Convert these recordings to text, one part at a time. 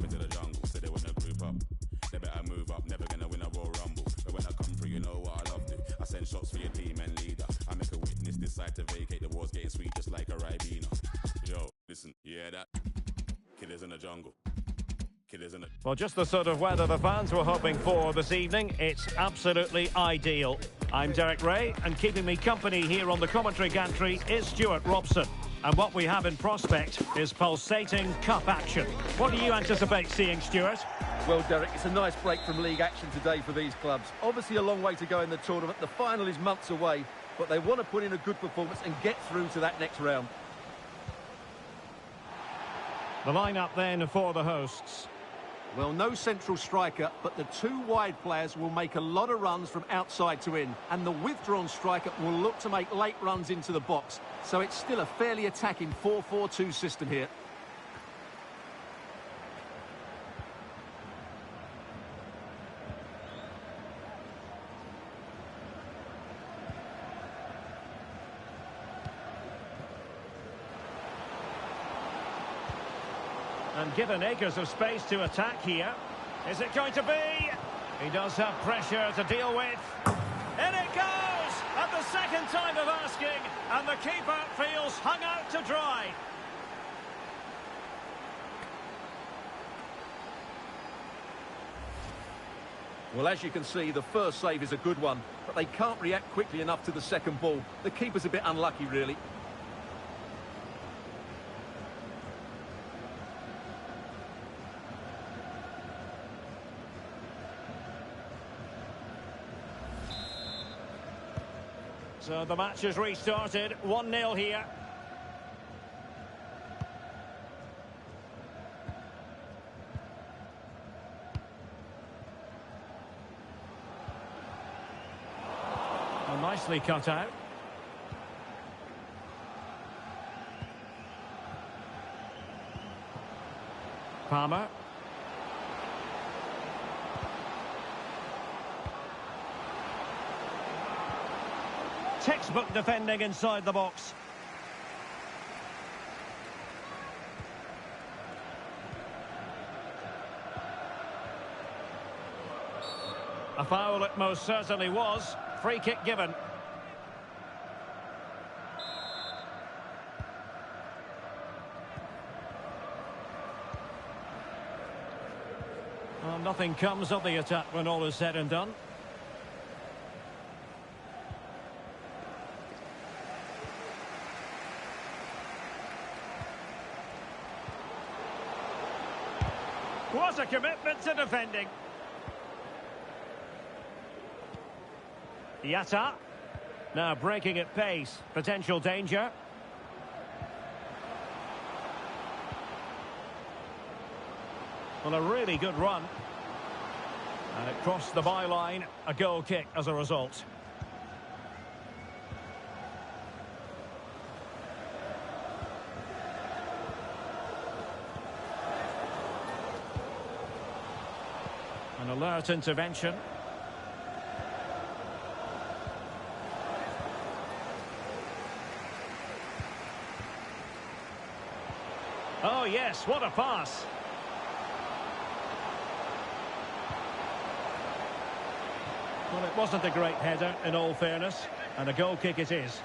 step into the jungle. Said they wanna group up. They better move up, never gonna win a Royal Rumble. But when I come through, you know what I love to. I send shots for your team and leader. I make a witness decide to vacate. The war's getting sweet just like a Ribena. Yo, listen, you hear that? Killers in the jungle. Well, just the sort of weather the fans were hoping for this evening. It's absolutely ideal. I'm Derek Ray, and keeping me company here on the commentary gantry is Stuart Robson. And what we have in prospect is pulsating cup action. What do you anticipate seeing, Stuart? Well, Derek, it's a nice break from league action today for these clubs. Obviously a long way to go in the tournament. The final is months away, but they want to put in a good performance and get through to that next round. The lineup then for the hosts. Well, no central striker, but the two wide players will make a lot of runs from outside to in, and the withdrawn striker will look to make late runs into the box. So it's still a fairly attacking 4-4-2 system here. And given acres of space to attack here. Is it going to be? He does have pressure to deal with. In it goes! At the second time of asking, and the keeper feels hung out to dry. Well, as you can see, the first save is a good one, but they can't react quickly enough to the second ball. The keeper's a bit unlucky, really. So the match has restarted, 1-0 here. Well, nicely cut out. Palmer. Textbook defending inside the box. A foul it most certainly was. Free kick given. Well, nothing comes of the attack when all is said and done. What a commitment to defending. Yatta. Now breaking at pace. Potential danger. Well, a really good run. And it crossed the byline. A goal kick as a result. An alert intervention. Oh yes, what a pass. Well, it wasn't a great header in all fairness, and a goal kick it is.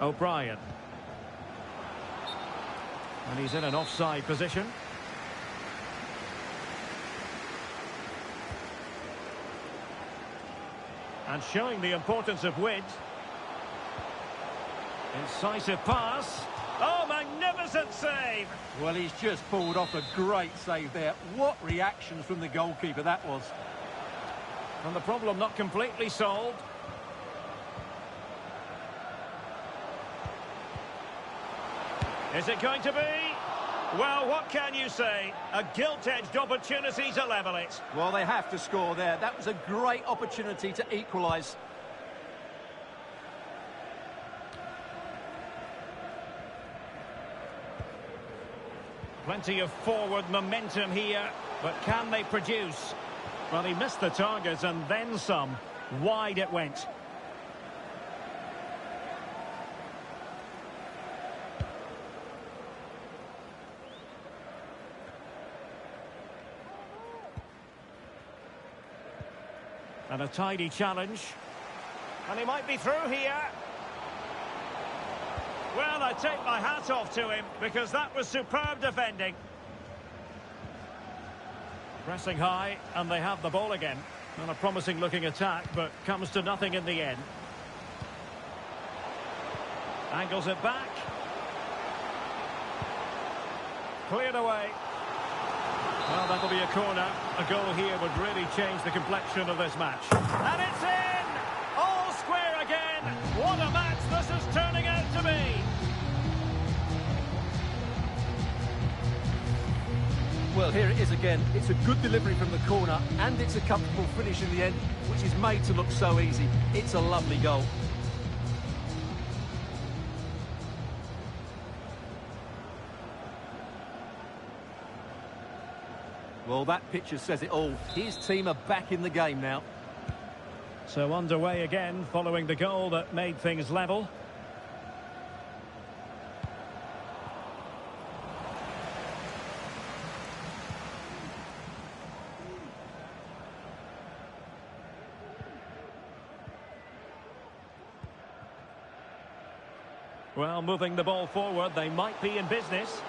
O'Brien. And he's in an offside position. And showing the importance of width. Incisive pass. Oh, magnificent save! Well, he's just pulled off a great save there. What reactions from the goalkeeper that was. And the problem not completely solved. Is it going to be? Well, what can you say? A gilt-edged opportunity to level it. Well, they have to score there. That was a great opportunity to equalise. Plenty of forward momentum here. But can they produce? Well, he missed the target and then some. Wide it went. And a tidy challenge. And he might be through here. Well, I take my hat off to him because that was superb defending. Pressing high, and they have the ball again. And a promising looking attack, but comes to nothing in the end. Angles it back. Cleared away. Well, that'll be a corner. A goal here would really change the complexion of this match. And it's in! All square again! What a match this is turning out to be! Well, here it is again. It's a good delivery from the corner, and it's a comfortable finish in the end, which is made to look so easy. It's a lovely goal. Well, that picture says it all. His team are back in the game now. So underway again, following the goal that made things level. Well, moving the ball forward, they might be in business.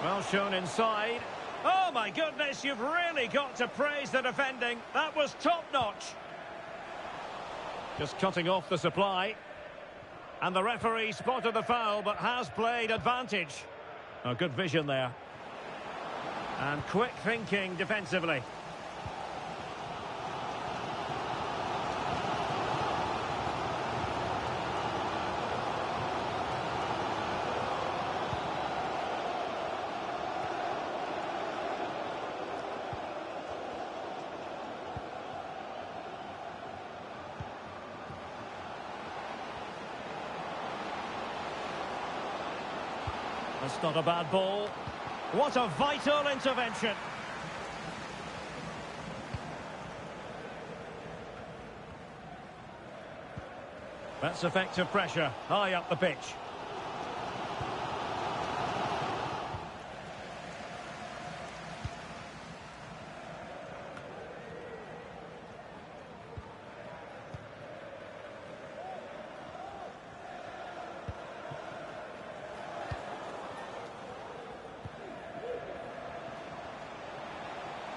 Well shown inside. Oh my goodness, you've really got to praise the defending. That was top-notch. Just cutting off the supply. And the referee spotted the foul, but has played advantage. Oh, good vision there. And quick thinking defensively. That's not a bad ball. What a vital intervention. That's effective pressure, high up the pitch.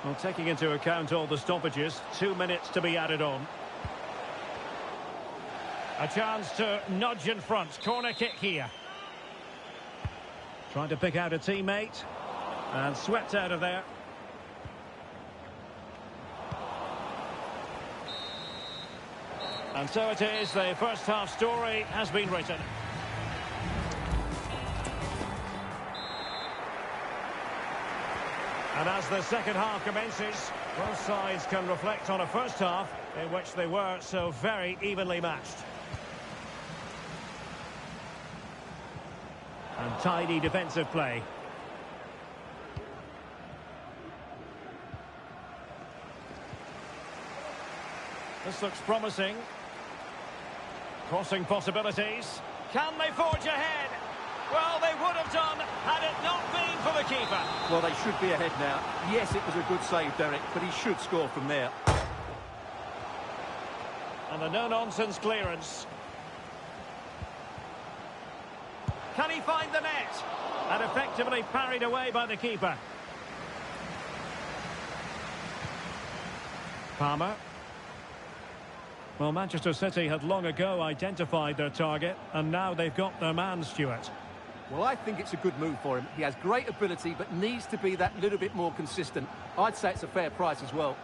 Well, taking into account all the stoppages, 2 minutes to be added on. A chance to nudge in front. Corner kick here. Trying to pick out a teammate. And swept out of there. And so it is, the first half story has been written. And as the second half commences, both sides can reflect on a first half in which they were so very evenly matched. And tidy defensive play. This looks promising. Crossing possibilities. Can they forge ahead? Well, they would have done had it not been for the keeper. Well, they should be ahead now. Yes, it was a good save, Derek, but he should score from there. And a no-nonsense clearance. Can he find the net? And effectively parried away by the keeper. Palmer. Well, Manchester City had long ago identified their target, and now they've got their man, Stuart. Well, I think it's a good move for him. He has great ability, but needs to be that little bit more consistent. I'd say it's a fair price as well.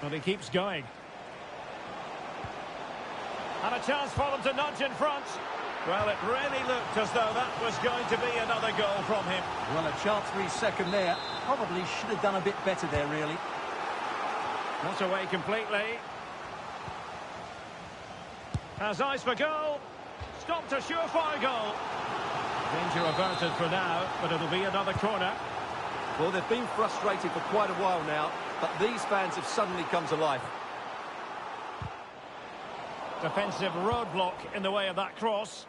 And he keeps going. And a chance for them to nudge in front. Well, it really looked as though that was going to be another goal from him. Well, a chance for his second there. Probably should have done a bit better there, really. Not away completely. Has eyes for goal. stopped a surefire goal. Danger averted for now, but it'll be another corner. Well, they've been frustrated for quite a while now, but these fans have suddenly come to life. Defensive roadblock in the way of that cross.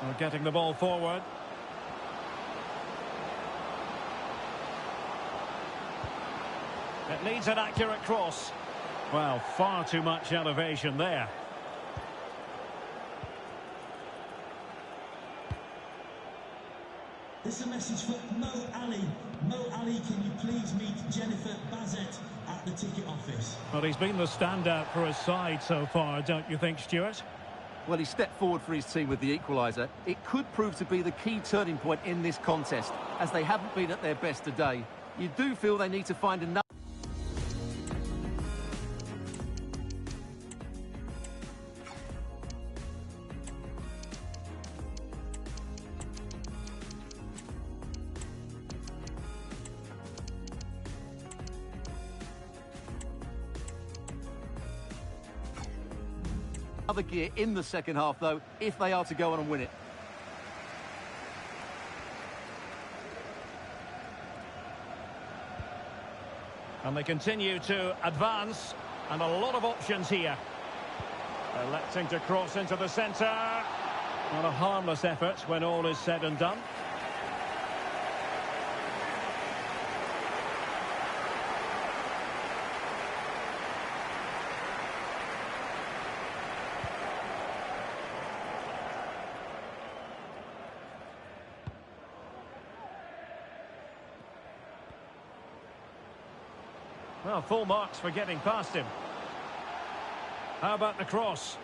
We're getting the ball forward. It needs an accurate cross. Well, far too much elevation there. This is a message for Mo Ali. Mo Ali, can you please meet Jennifer Bazet at the ticket office? Well, he's been the standout for his side so far, don't you think, Stuart? Well, he stepped forward for his team with the equaliser. It could prove to be the key turning point in this contest, as they haven't been at their best today. You do feel they need to find another... other gear in the second half, though, if they are to go on and win it. And they continue to advance, and a lot of options here. Electing to cross into the centre. Not a harmless effort when all is said and done. Well, full marks for getting past him. How about the cross?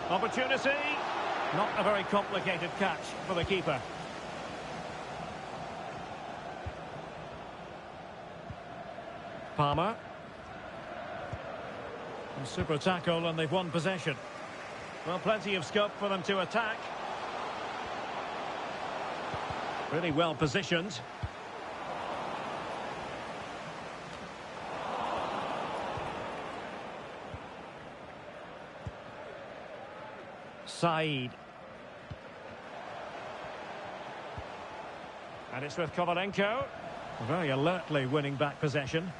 Opportunity. Not a very complicated catch for the keeper. Palmer. A super tackle, and they've won possession. Well, plenty of scope for them to attack. Really well positioned. Said. And it's with Kovalenko. Very alertly winning back possession.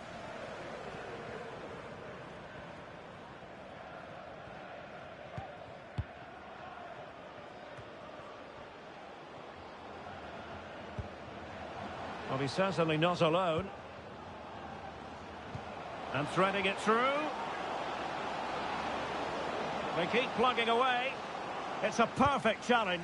Well, he's certainly not alone. And threading it through. They keep plugging away. It's a perfect challenge.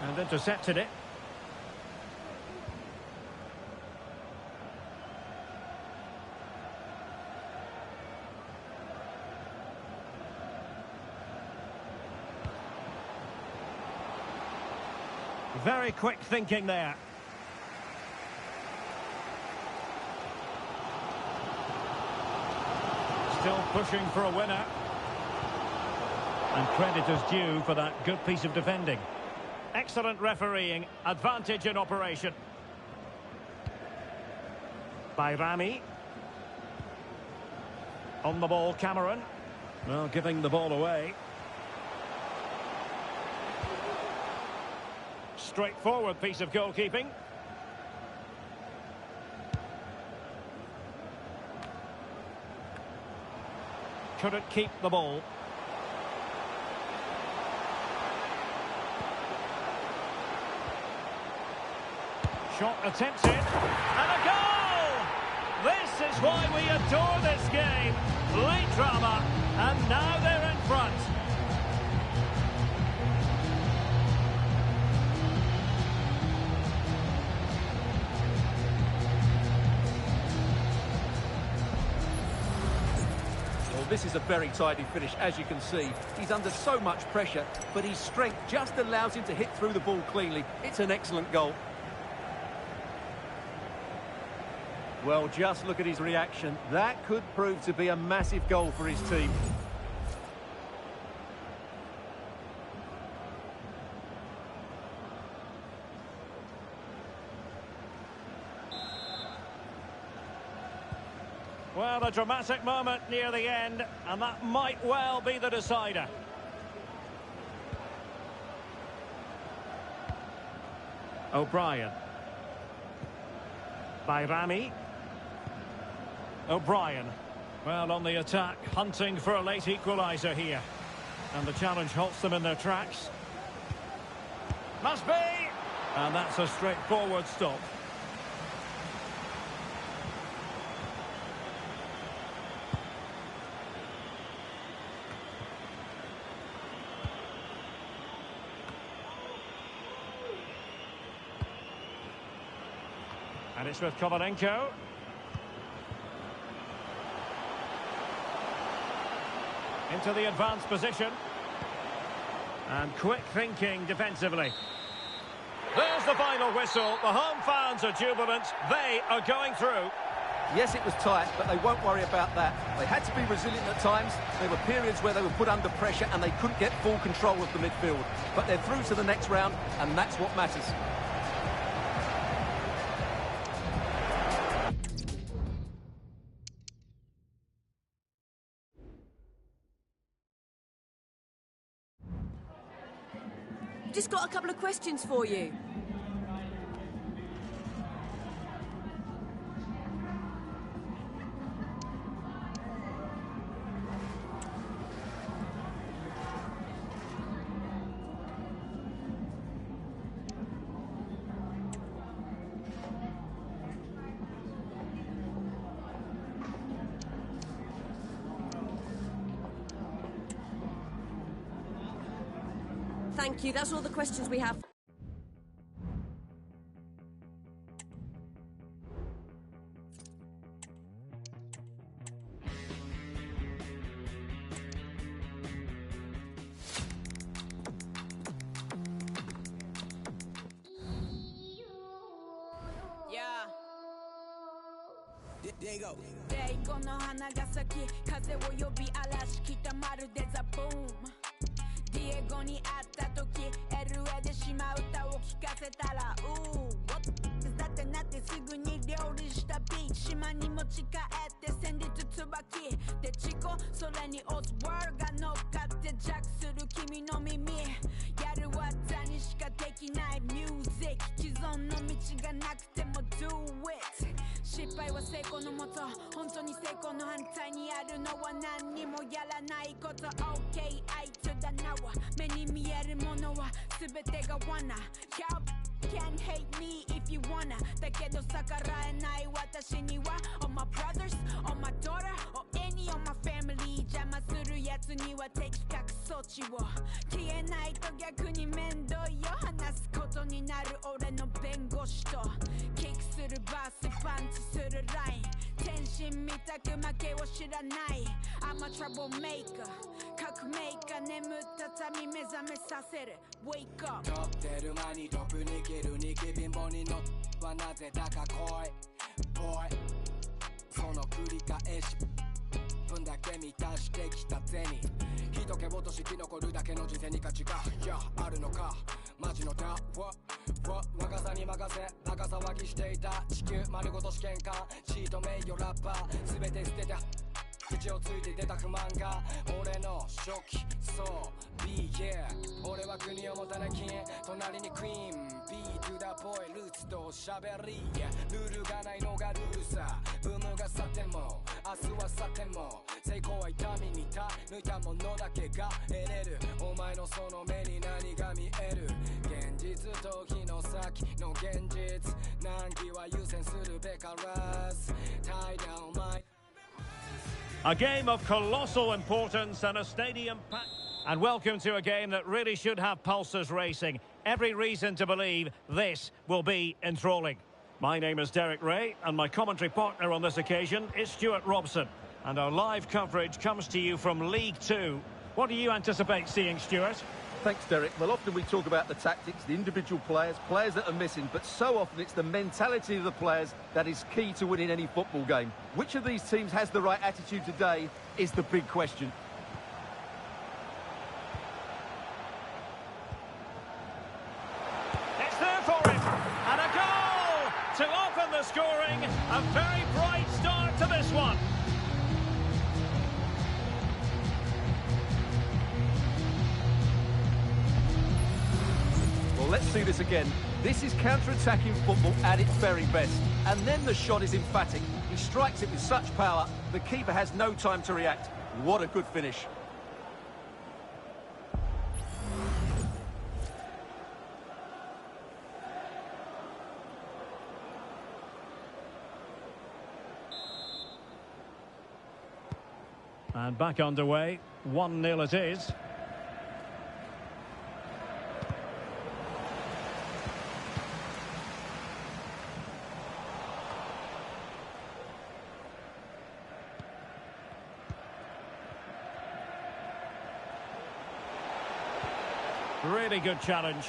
And intercepted it. Very quick thinking there. Still pushing for a winner. And credit is due for that good piece of defending. Excellent refereeing, advantage in operation. Bayrami. On the ball, Cameron. Well, giving the ball away. Straightforward piece of goalkeeping. Couldn't keep the ball. Shot attempted, and a goal! This is why we adore this game. Late drama, and now they're in front. this is a very tidy finish, as you can see. He's under so much pressure, but his strength just allows him to hit through the ball cleanly. It's an excellent goal. Well, just look at his reaction. That could prove to be a massive goal for his team. Well, a dramatic moment near the end, and that might well be the decider. O'Brien. Bayrami. O'Brien. Well, on the attack, hunting for a late equaliser here. And the challenge halts them in their tracks. Must be! And that's a straightforward stop. And it's with Kovalenko. Into the advanced position. And quick thinking defensively. There's the final whistle. The home fans are jubilant. They are going through. Yes, it was tight, but they won't worry about that. They had to be resilient at times. There were periods where they were put under pressure and they couldn't get full control of the midfield. But they're through to the next round, and that's what matters. Just got a couple of questions for you. Thank you. That's all the questions we have. Yeah. There you go. デイゴの花が咲き、風を呼び嵐来たまるでザブーム。ディエゴに会った時 LA で島歌を聴かせたらだってなってすぐに料理したビーチ島に持ち帰って戦慄椿でチコそれにオズワールが乗っかってジャックする君の耳やる技にしかできないミュージック既存の道がなくても Do it 失敗は成功のもと本当に成功の反対にあるのは何にもやらないこと OK I to the now 目に見えるものは全てが罠 Can't hate me if you wanna だけど逆らえない私には All my brothers, all my daughter, or any of my family 邪魔するやつには的確措置を消えないと逆に面倒よ話すことになる俺の弁護士とキックするバースパンチするライン天心みたく負けを知らない I'm a troublemaker 革命家眠った民目覚めさせる Wake up トップ出る前にトップに切るニキ貧乏に乗っはなぜだか来い Boy その繰り返し分だけ満たしてきた銭人気落とし生き残るだけの人生に価値がいやあるのかマジのタ若さに任せバカ騒ぎしていた地球丸ごと試験官シート名誉ラッパー全て捨てて口をついて出た不満が俺の初期そう Be yeah 俺は国を持たない金隣にクイーン Be to the boy ルーツと喋りルールがないのがルールさブームが去っても明日は去っても成功は痛みに抜いたものだけが得れるお前のその目に何が見える現実と日の先の現実難儀は優先するべからず怠惰お前A game of colossal importance and a stadium packed. And welcome to a game that really should have pulses racing. Every reason to believe this will be enthralling. My name is Derek Ray, and my commentary partner on this occasion is Stuart Robson. And our live coverage comes to you from League Two. What do you anticipate seeing, Stuart? Thanks, Derek. Well, often we talk about the tactics, the individual players that are missing, but so often it's the mentality of the players that is key to winning any football game. Which of these teams has the right attitude today is the big question. It's there for him, and a goal to open the scoring. A very bright start to this one. Well, let's see this again. This is counter-attacking football at its very best. And then the shot is emphatic. He strikes it with such power, the keeper has no time to react. What a good finish. And back underway, 1-0 it is. Really good challenge.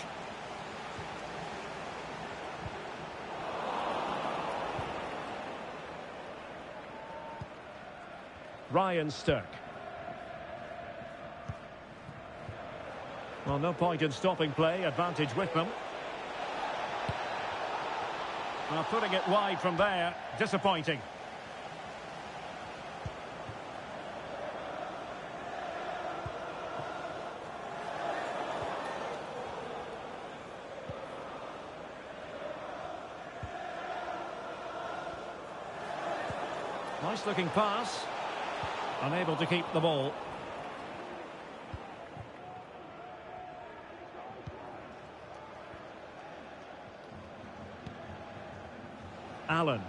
Ryan Sterk. Well, no point in stopping play. Advantage with them. Well, putting it wide from there. Disappointing. Nice looking pass. Unable to keep the ball. Allen.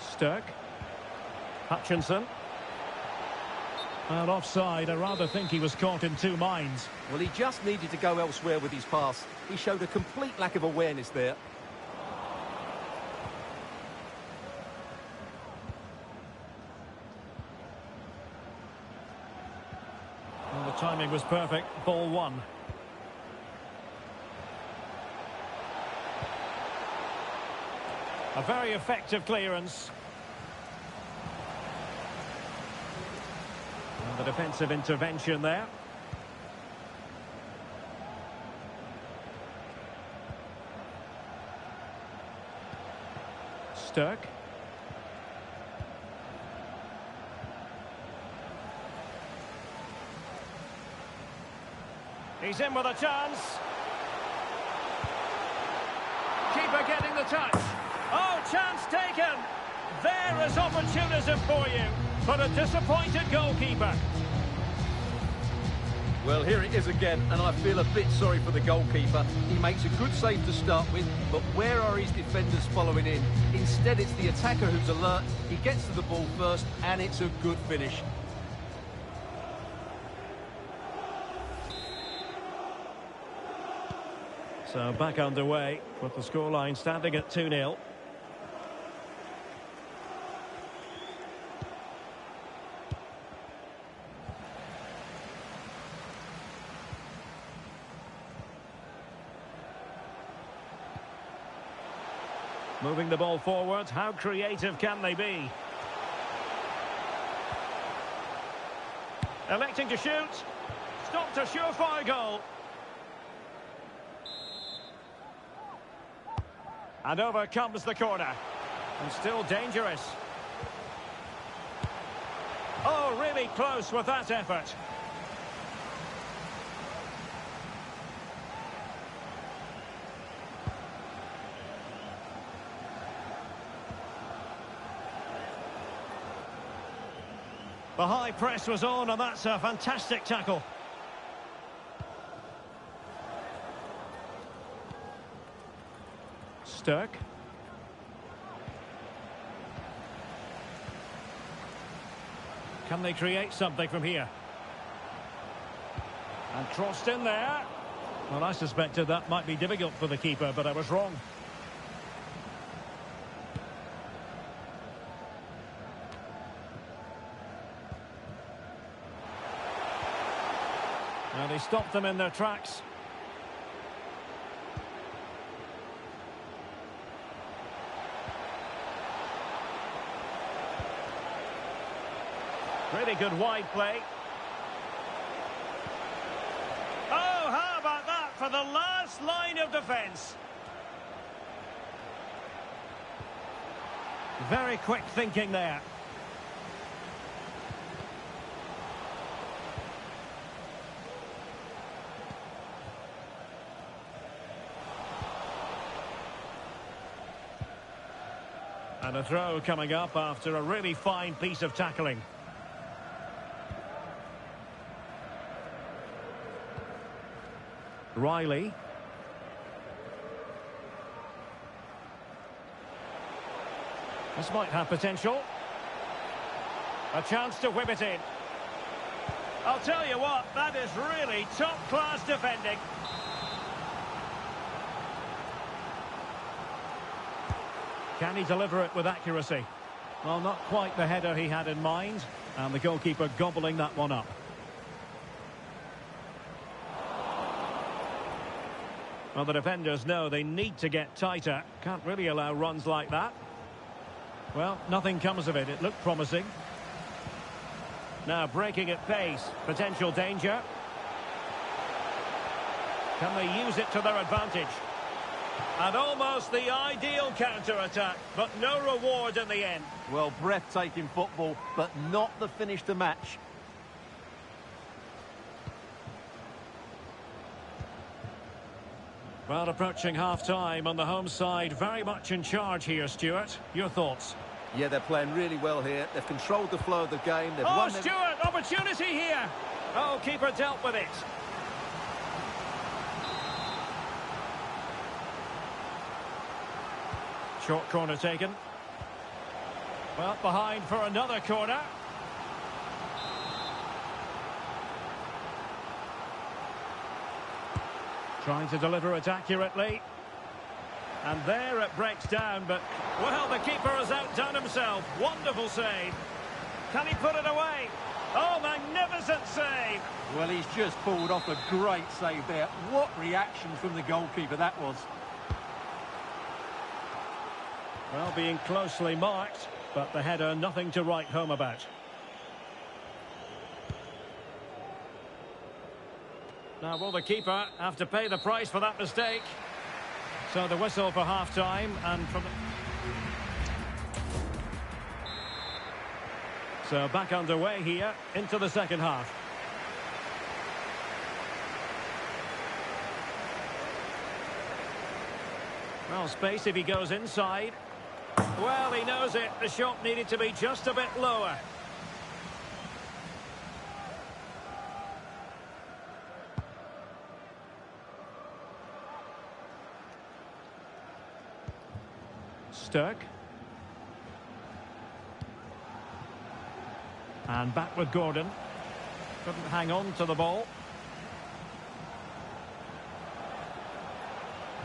Sterk. Hutchinson. And offside. I rather think he was caught in two minds. Well, he just needed to go elsewhere with his pass. He showed a complete lack of awareness there. Well, the timing was perfect. Ball one. A very effective clearance. And the defensive intervention there. Sterk. He's in with a chance. Keeper getting the touch. Oh, chance taken. There is opportunism for you, but a disappointed goalkeeper. Well, here it is again, and I feel a bit sorry for the goalkeeper. He makes a good save to start with, but where are his defenders following in? Instead, it's the attacker who's alert. He gets to the ball first, and it's a good finish. So back underway, with the scoreline standing at 2-0. Moving the ball forward, how creative can they be? Electing to shoot. Stopped a surefire goal. And over comes the corner. And still dangerous. Oh, really close with that effort. The high press was on, and that's a fantastic tackle. Sterk. Can they create something from here? And crossed in there. Well, I suspected that might be difficult for the keeper, but I was wrong. And he stopped them in their tracks. Really good wide play. Oh, how about that for the last line of defence? Very quick thinking there. And a throw coming up after a really fine piece of tackling. Riley. This might have potential. A chance to whip it in. I'll tell you what, that is really top-class defending. Can he deliver it with accuracy? Well, not quite the header he had in mind, and the goalkeeper gobbling that one up. Well, the defenders know they need to get tighter. Can't really allow runs like that. Well, nothing comes of it. It looked promising. Now breaking at pace. Potential danger. Can they use it to their advantage? And almost the ideal counter-attack, but no reward in the end. Well, breathtaking football, but not the finish to match. Well, approaching half-time on the home side, very much in charge here, Stuart. Your thoughts? Yeah, they're playing really well here. They've controlled the flow of the game. They've Oh, won Stuart, opportunity here. Oh, keeper dealt with it. Short corner taken. Well, behind for another corner. Trying to deliver it accurately. And there it breaks down, but, well, the keeper has outdone himself. Wonderful save. Can he put it away? Oh, magnificent save. Well, he's just pulled off a great save there. What reaction from the goalkeeper that was. Well, being closely marked, but the header nothing to write home about. Now, will the keeper have to pay the price for that mistake? So the whistle for half-time, and from... So back underway here, into the second half. Well, space if he goes inside. Well, he knows it. The shot needed to be just a bit lower. Sturck. And back with Gordon. Couldn't hang on to the ball.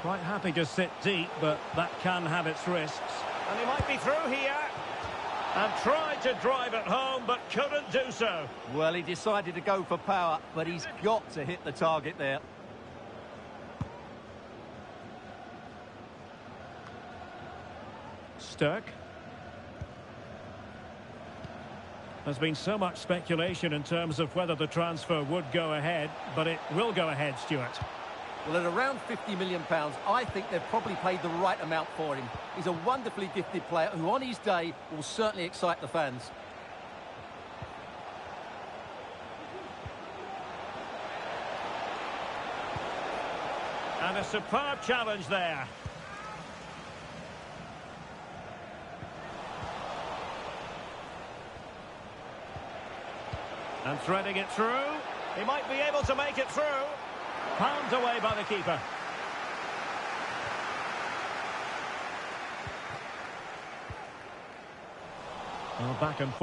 Quite happy to sit deep, but that can have its risks. And he might be through here. And tried to drive it home, but couldn't do so. Well, he decided to go for power, but he's got to hit the target there. Sturck. There's been so much speculation in terms of whether the transfer would go ahead, but it will go ahead, Stuart. Well, at around £50 million, I think they've probably paid the right amount for him. He's a wonderfully gifted player who, on his day, will certainly excite the fans. And a superb challenge there. And threading it through. He might be able to make it through. Palmed away by the keeper. Well, back and forth.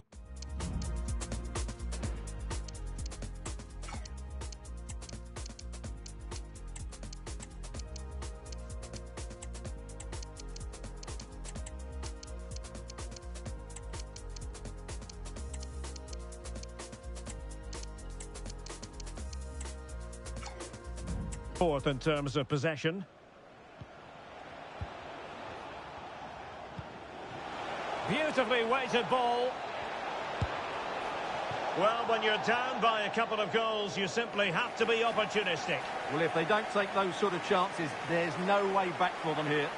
Fourth in terms of possession. Beautifully weighted ball. Well, when you're down by a couple of goals, you simply have to be opportunistic. Well, if they don't take those sort of chances, there's no way back for them here.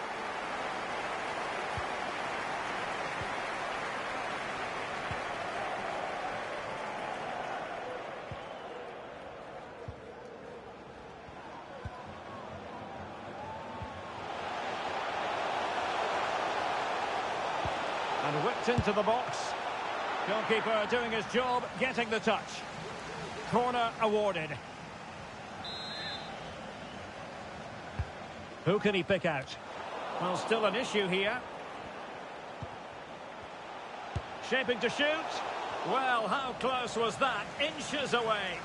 And whipped into the box. Goalkeeper doing his job, getting the touch. Corner awarded. Who can he pick out? Well, still an issue here. Shaping to shoot. Well, how close was that? Inches away.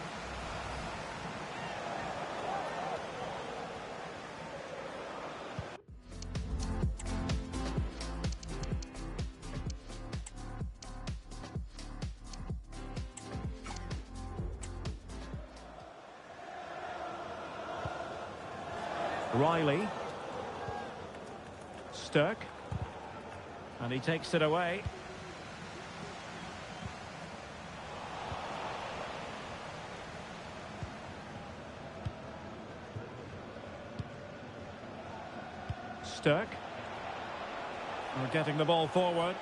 Riley. Sturck. And he takes it away. Sturck. We're getting the ball forward.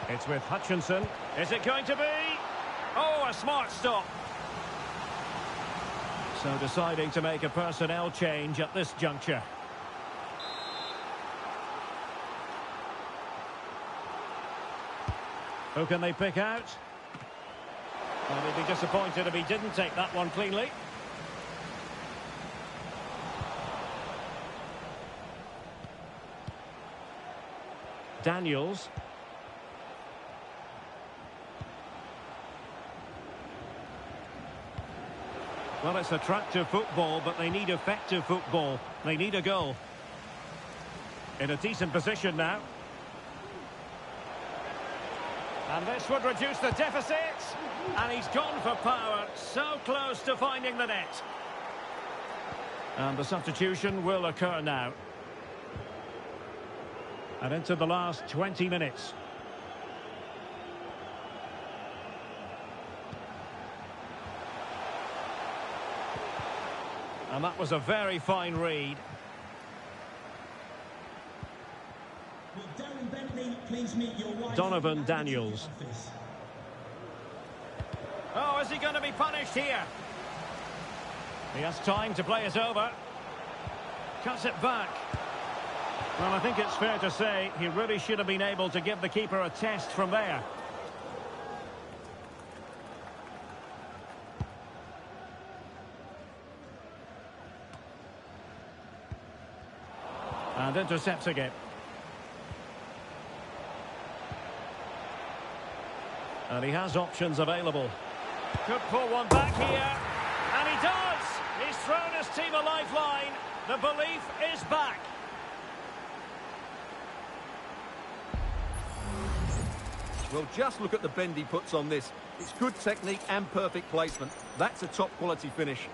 It's with Hutchinson. Is it going to be? Oh, a smart stop. So deciding to make a personnel change at this juncture. Who can they pick out? Well, they'd be disappointed if he didn't take that one cleanly. Daniels. Well, it's attractive football, but they need effective football. They need a goal. In a decent position now. And this would reduce the deficit. And he's gone for power. So close to finding the net. And the substitution will occur now. And into the last 20 minutes. And that was a very fine read. Will Darren Bentley please meet your right? Donovan Daniels. Oh, is he going to be punished here? He has time to play it over. Cuts it back. Well, I think it's fair to say he really should have been able to give the keeper a test from there. And intercepts again. And he has options available. Could pull one back here. And he does! He's thrown his team a lifeline. The belief is back. Well, just look at the bend he puts on this. It's good technique and perfect placement. That's a top quality finish.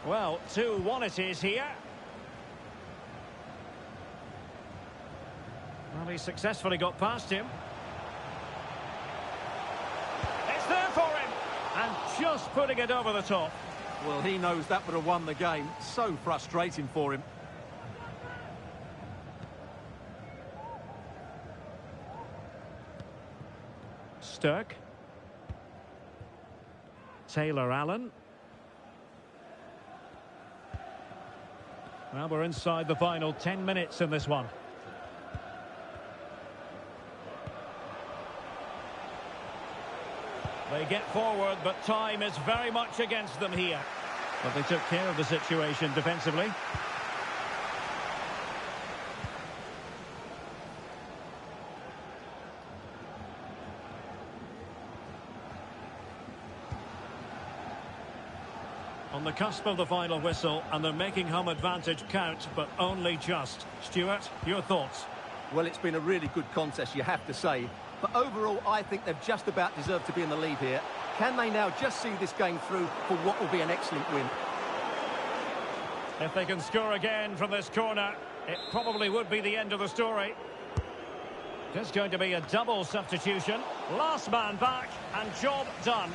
Well, 2-1 it is here. Well, he successfully got past him. It's there for him. And just putting it over the top. Well, he knows that would have won the game. So frustrating for him. Sturck. Taylor Allen. Well, we're inside the final 10 minutes in this one. They get forward, but time is very much against them here. But they took care of the situation defensively. On the cusp of the final whistle, and they're making home advantage count, but only just. Stuart, your thoughts? Well, it's been a really good contest, you have to say. But overall, I think they've just about deserved to be in the lead here. Can they now just see this game through for what will be an excellent win? If they can score again from this corner, it probably would be the end of the story. Just going to be a double substitution. Last man back and job done.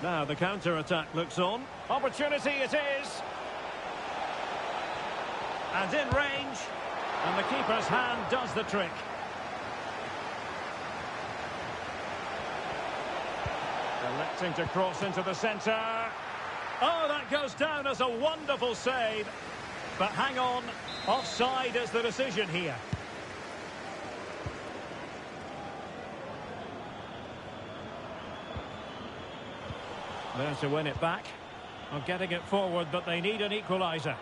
Now the counter-attack looks on. Opportunity it is. And in range. And the keeper's hand does the trick. Electing to cross into the centre. Oh, that goes down as a wonderful save. But hang on, offside is the decision here. There to win it back. Well, getting it forward, but they need an equaliser.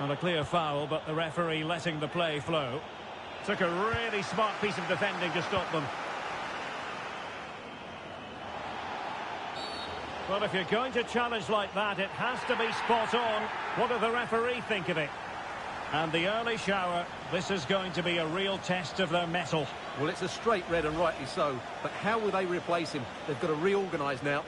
Not a clear foul, but the referee letting the play flow. Took a really smart piece of defending to stop them. Well, if you're going to challenge like that, it has to be spot on. What does the referee think of it? And the early shower, this is going to be a real test of their mettle. Well, it's a straight red and rightly so. But how will they replace him? They've got to reorganise now.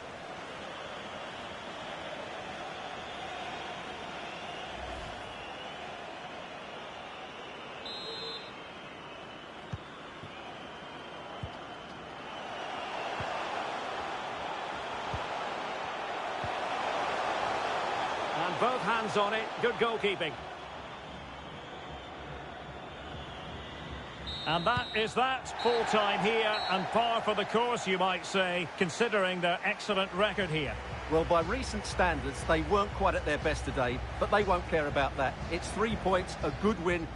And both hands on it. Good goalkeeping. And that is that. Full time here and par for the course, you might say, considering their excellent record here. Well, by recent standards, they weren't quite at their best today, but they won't care about that. It's 3 points, a good win.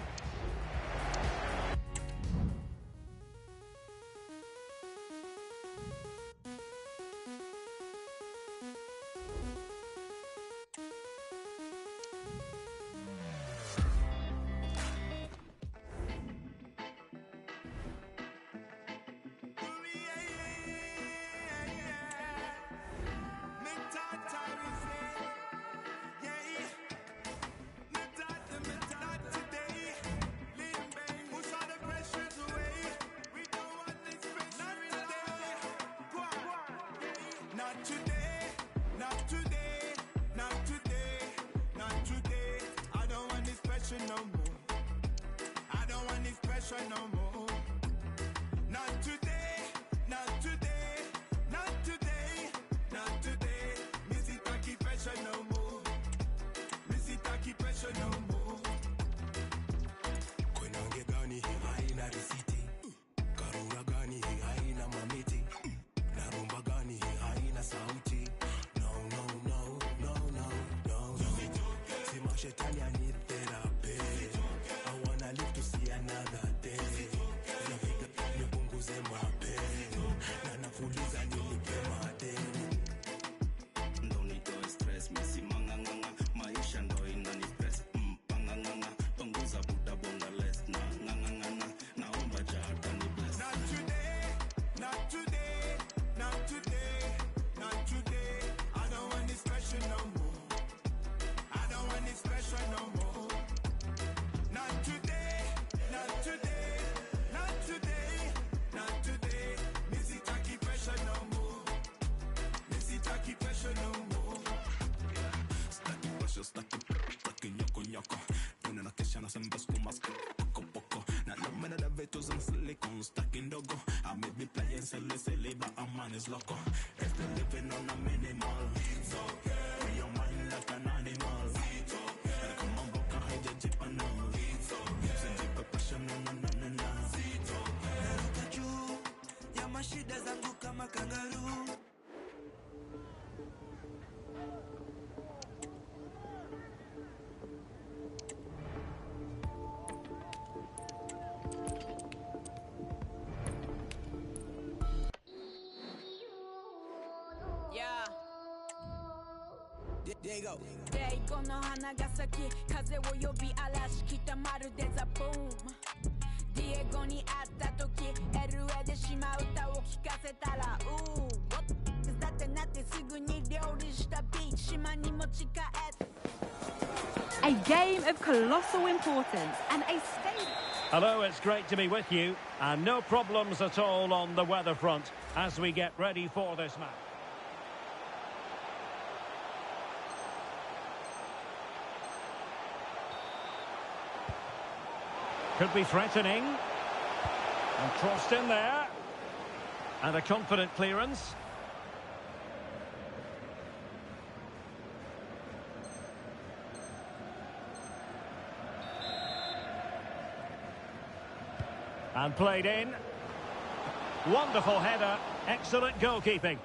No more. I don't want this pressure no more. Not today, not today, not today, not today. Missy Taki pressure no more. Missy Taki pressure no more. Kwenange gani haina risiti. Karura gani haina mamiti. Narumba gani haina sauti. No, no, no, no, no, no. Sima shetani ani therapy. I wanna live to see another day. Nipunguze mapeni. Na nafuliza nilipe madeni. Ndo nitoe stress, misi manganganga. Maisha ndo inani stress. Panganganga, punguza buta bonga less. Na nganganganga, naomba jata ni bless. Not today, not today, not today, not today. I don't want this pressure no more. I don't want this pressure no more. Not today, not today, not today, not today. Missy Taki pressure no more. Missy Taki pressure no more. Staki pressure, staki nyoko nyoko. Pune na kesha na sembes kumasko poko poko. Na namena da vetos and silicon staki ndogo. I may be playing silly, but a man is loco. If they're living on a minimal, it's okay. Your mind like an animal. It's okay. Come on, boka hide jeep and no. It's okay. Send jeep a passion no. It's okay. Kaju, ya mashida zangu kama kangaroo. Yeah. There you go. でイコの花が咲き風を呼び嵐来たまるでザブームディエゴに会った時 LA で島歌を聴かせたらだってなってすぐに料理したビーチ島に持ち帰って A game of colossal importance and a stadium. Hello, it's great to be with you. And no problems at all on the weather front as we get ready for this match. Could be threatening. And crossed in there. And a confident clearance. And played in. Wonderful header. Excellent goalkeeping.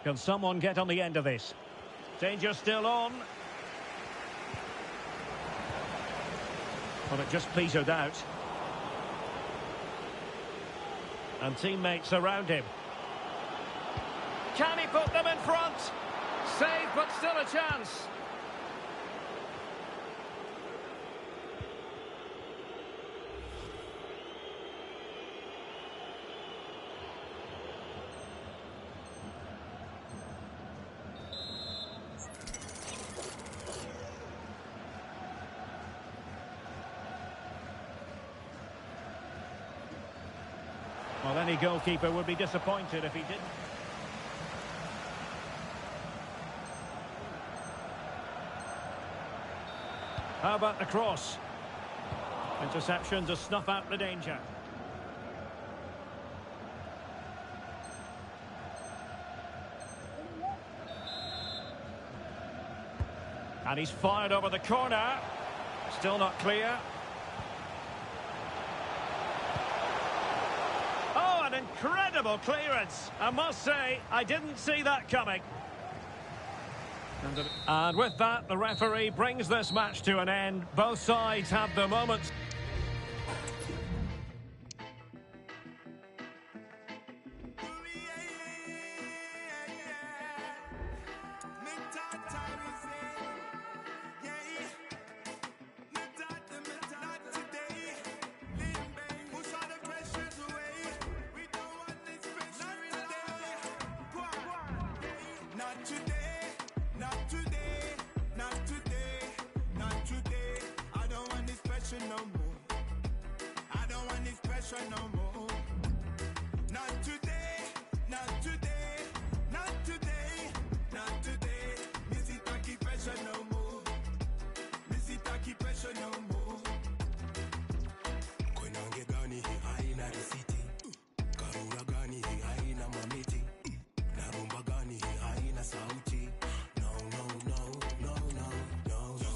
Can someone get on the end of this? Danger still on. But it just petered out. And teammates around him. Can he put them in front? Save, but still a chance. Well, any goalkeeper would be disappointed if he didn't. How about the cross? Interception to snuff out the danger. And he's fired over the corner. Still not clear. Oh, an incredible clearance. I must say, I didn't see that coming. And with that, the referee brings this match to an end. Both sides have the moments. No more. I don't want this pressure no more. Not today, not today, not today, not today. Missy Taki pressure no more. Missy Taki pressure no more. Kwenange gani hi haina risiti. Karura gani hi haina mamiti. Narumba gani hi haina sauti. No, no, no, no, no, no, no.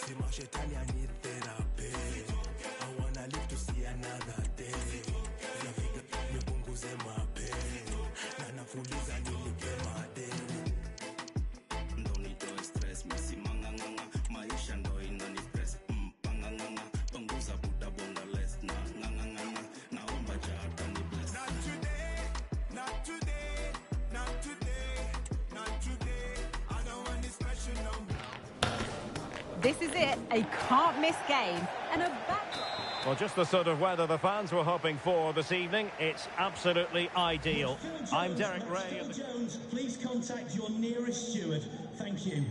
Sima shetani ani therapy. I wanna live to see another day. Nipunguze mapeni na nafuliza nilipe madeni. Ndo nitoe stress misi manganganga. Maisha ndo inani stress panganganga. Punguza buda bonga less na nganganganga. Naomba jata ni bless. Not today, not today, not today, not today. I don't want this special no more. This is it, a can't-miss game and a backdrop. Well, just the sort of weather the fans were hoping for this evening. It's absolutely ideal. I'm Derek Ray. Phil Jones, please contact your nearest steward. Thank you.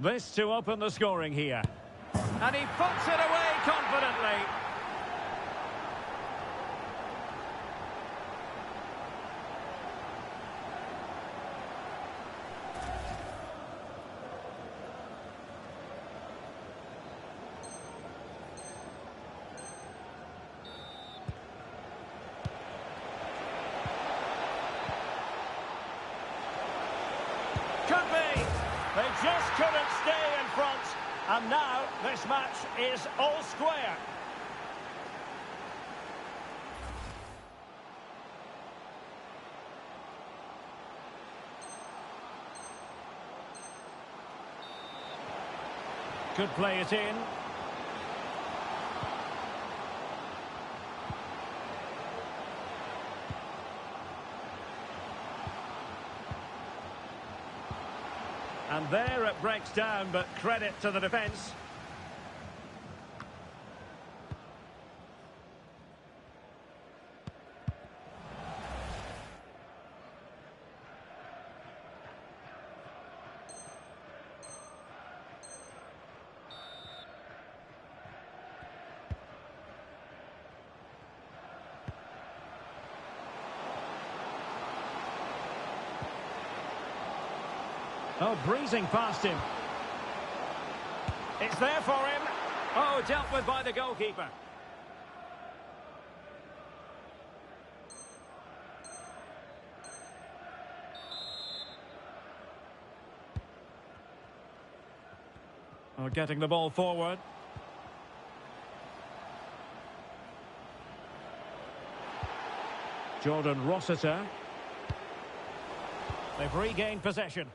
This to open the scoring here. And he puts it away confidently. Could be. They just couldn't stay in front. And now this match is all square. Could play it in. And there it breaks down, but credit to the defence. Oh, breezing past him. It's there for him. Oh, dealt with by the goalkeeper. Oh, getting the ball forward. Jordan Rossiter. They've regained possession.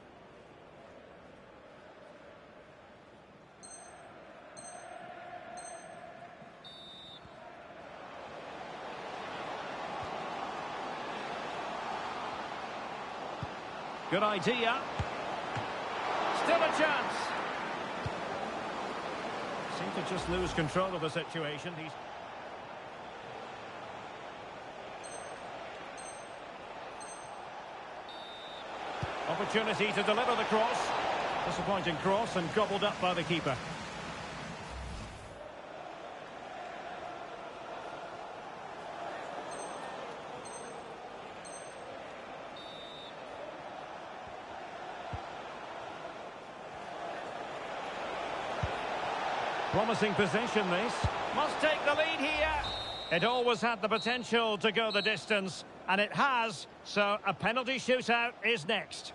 Good idea. Still a chance. Seem to just lose control of the situation. He's... Opportunity to deliver the cross. Disappointing cross and gobbled up by the keeper. Promising position, this. Must take the lead here. It always had the potential to go the distance, and it has, so a penalty shootout is next.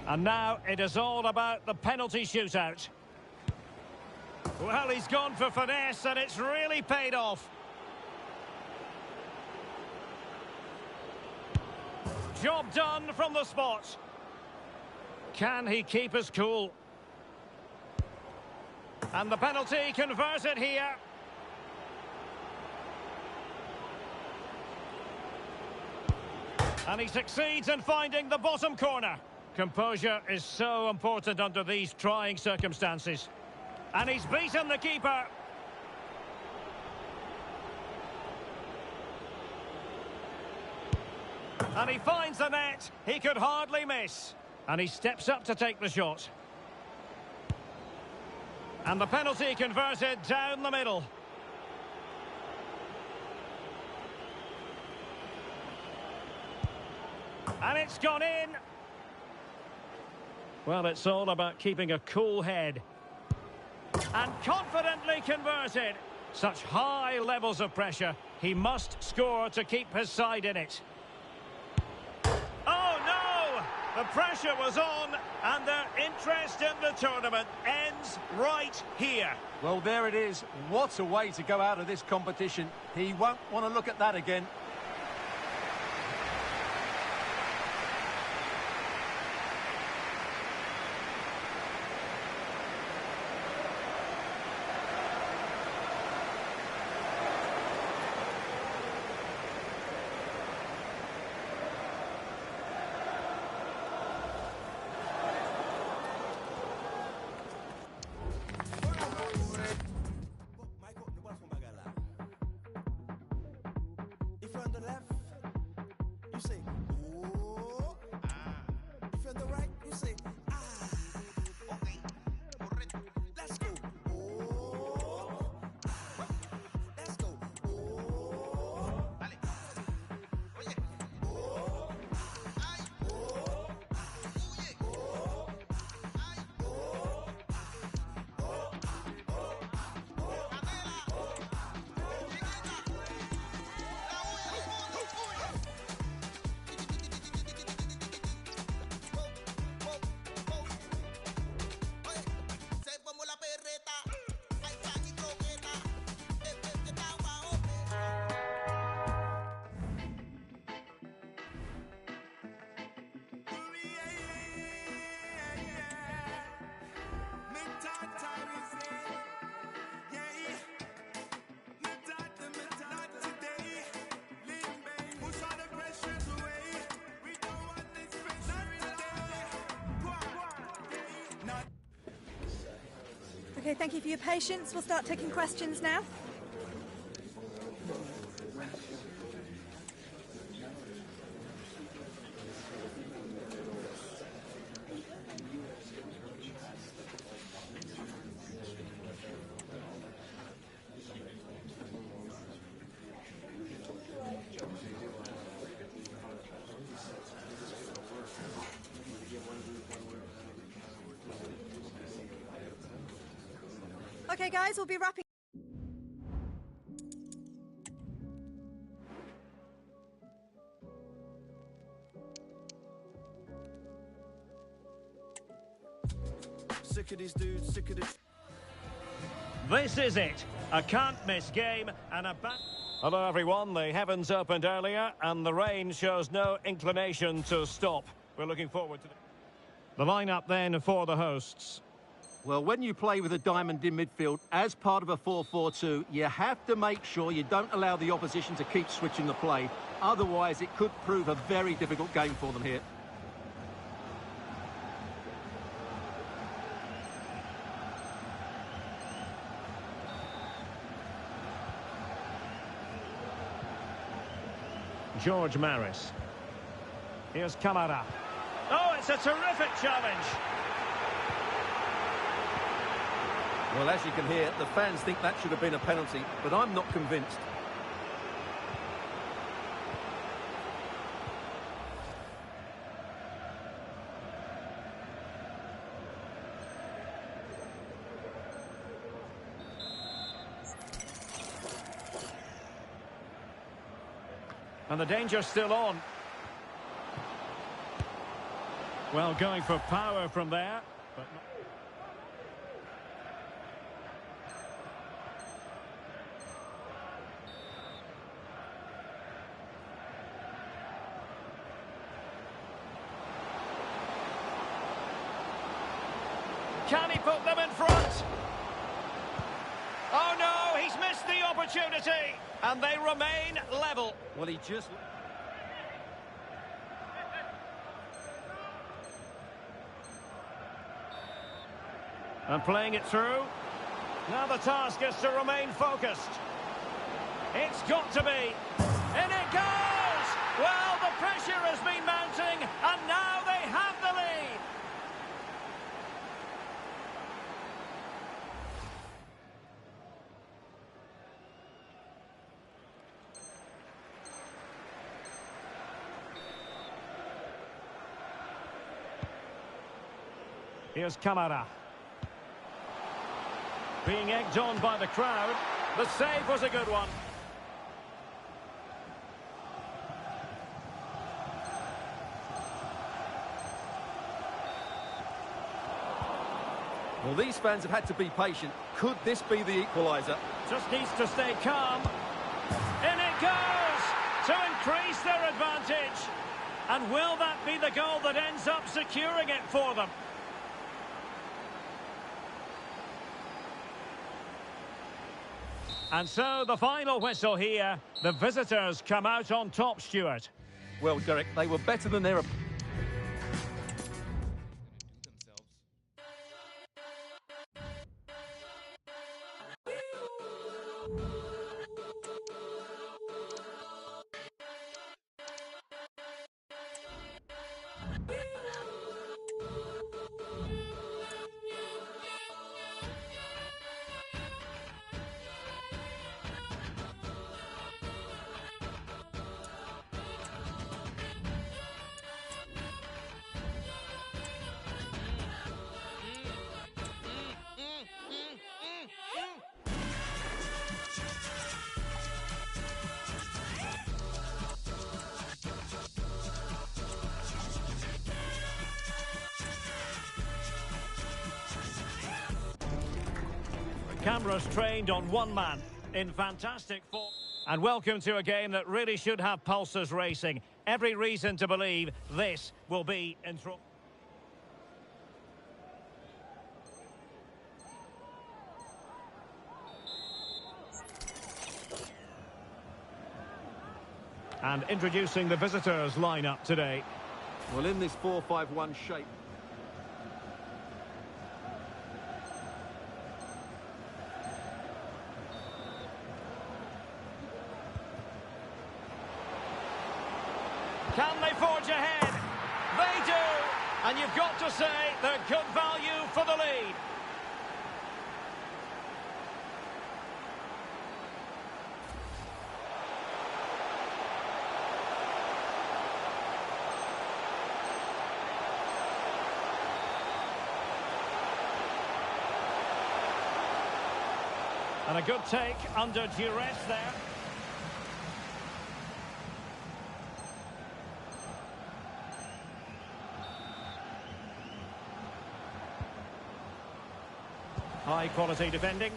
And now it is all about the penalty shootout. Well, he's gone for finesse, and it's really paid off. Job done from the spot. Can he keep his cool? And the penalty converted here. And he succeeds in finding the bottom corner. Composure is so important under these trying circumstances. And he's beaten the keeper. And he finds the net. He could hardly miss. And he steps up to take the shot. And the penalty converted down the middle. And it's gone in. Well, it's all about keeping a cool head. And confidently converted. Such high levels of pressure. He must score to keep his side in it. Oh, no! The pressure was on, and their interest in the tournament ends right here. Well, there it is. What a way to go out of this competition. He won't want to look at that again. Okay, thank you for your patience. We'll start taking questions now. Okay, guys, we'll be wrapping. Sick of these dudes, sick of this. This is it. A can't-miss game and a back. Hello, everyone. The heavens opened earlier, and the rain shows no inclination to stop. We're looking forward to the lineup then for the hosts. Well, when you play with a diamond in midfield as part of a 4-4-2, you have to make sure you don't allow the opposition to keep switching the play. Otherwise, it could prove a very difficult game for them here. George Maris. Here's Kamara. Oh, it's a terrific challenge. Well, as you can hear, the fans think that should have been a penalty, but I'm not convinced. And the danger's still on. Well, going for power from there, but not. Can he put them in front? Oh no, he's missed the opportunity, and they remain level. Well, he just... And playing it through. Now the task is to remain focused. It's got to be. In it goes! Well, the pressure has been mounting, and now they have the lead. Here's Kamara. Being egged on by the crowd. The save was a good one. Well, these fans have had to be patient. Could this be the equaliser? Just needs to stay calm. In it goes! To increase their advantage. And will that be the goal that ends up securing it for them? And so the final whistle here. The visitors come out on top, Stuart. Well, Derek, they were better than their... Cameras trained on one man in fantastic form. And welcome to a game that really should have pulses racing. Every reason to believe this will be enthralling. And introducing the visitors lineup today. Well, in this 4-5-1 shape. Can they forge ahead? They do! And you've got to say they're good value for the lead. And a good take under duress there. High quality defending.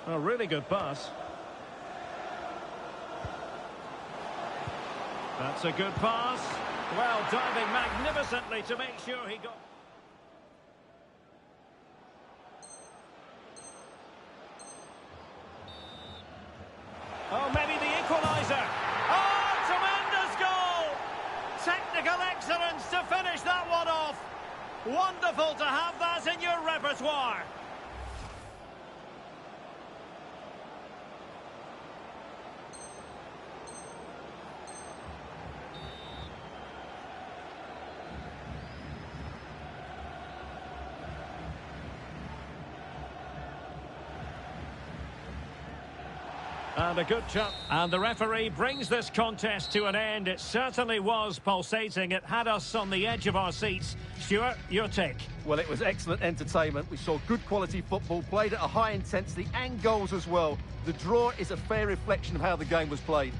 A really good pass. That's a good pass. Well, diving magnificently to make sure he got... Oh, maybe the equaliser. Oh, tremendous goal! Technical excellence to finish that one off. Wonderful to have that in your repertoire. And a good jump. And the referee brings this contest to an end. It certainly was pulsating. It had us on the edge of our seats. Stuart, your take? Well, it was excellent entertainment. We saw good quality football, played at a high intensity and goals as well. The draw is a fair reflection of how the game was played.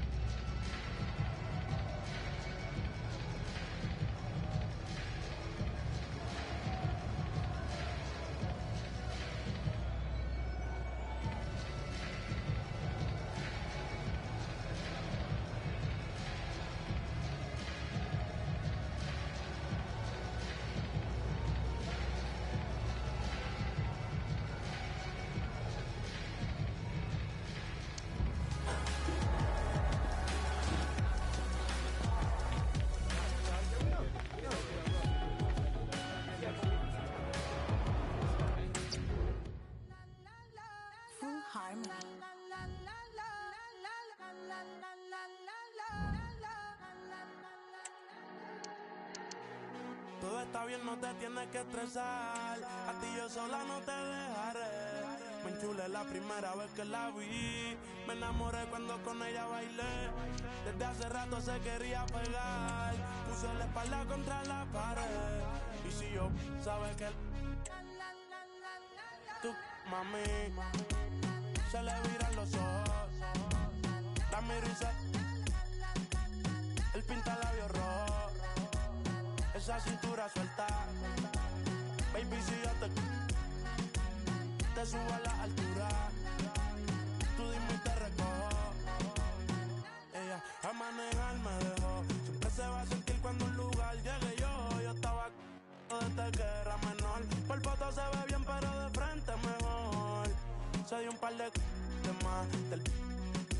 Todo está bien, no te tienes que estresar. A ti yo sola no te dejaré. Me enchulé la primera vez que la vi. Me enamoré cuando con ella bailé. Desde hace rato se quería pegar. Puse la espalda contra la pared. Y si yo, sabes que tú, mami, se le viran los ojos. Da mi risa. Él pinta labios rojos. Esa cintura suelta. Baby, si yo te subo a la altura, tú dime y te recojo. Ella a manejar me dejó. Siempre se va a sentir cuando un lugar llegue yo. Yo estaba desde que era menor. Por foto se ve bien, pero de frente mejor. Se dio un par de más.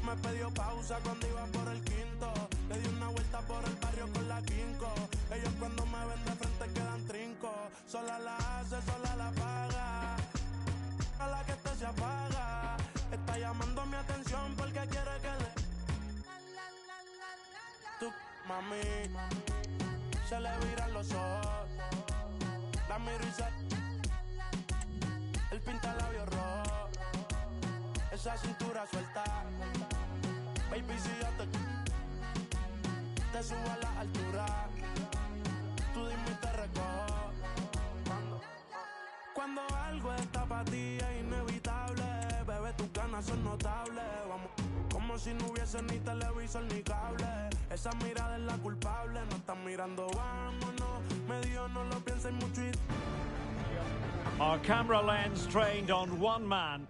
Me pidió pausa cuando iba por el quinto. Le di una vuelta por el barrio con la quinco. Ellos cuando me ven de frente quedan trinco. Sola la hace, sola la paga. A la que este se apaga. Está llamando mi atención porque quiere que le... Tú, mami, se le viran los ojos. La miro y se... Él pinta labios rojos. Esa cintura suelta. Baby, si yo te subo a la altura, tú dime y te recojo. Cuando algo está para ti es inevitable, bebé, tus ganas son notables. Vamos, como si no hubiese ni televisor ni cable. Esa mirada es la culpable, no están mirando, vámonos. Medio no lo pienses mucho y... Our camera lens trained on one man.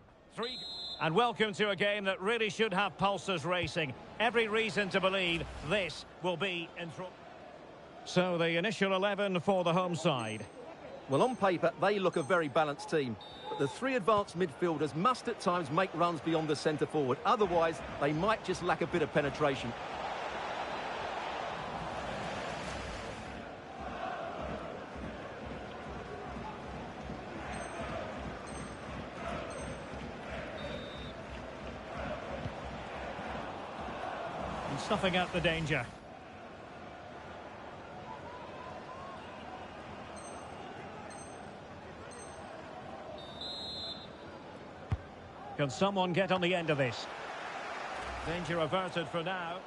And welcome to a game that really should have pulses racing. Every reason to believe this will be in trouble. So the initial 11 for the home side. Well, on paper, they look a very balanced team. But the three advanced midfielders must at times make runs beyond the centre-forward. Otherwise, they might just lack a bit of penetration. snuffing out the danger. Can someone get on the end of this? Danger averted for now.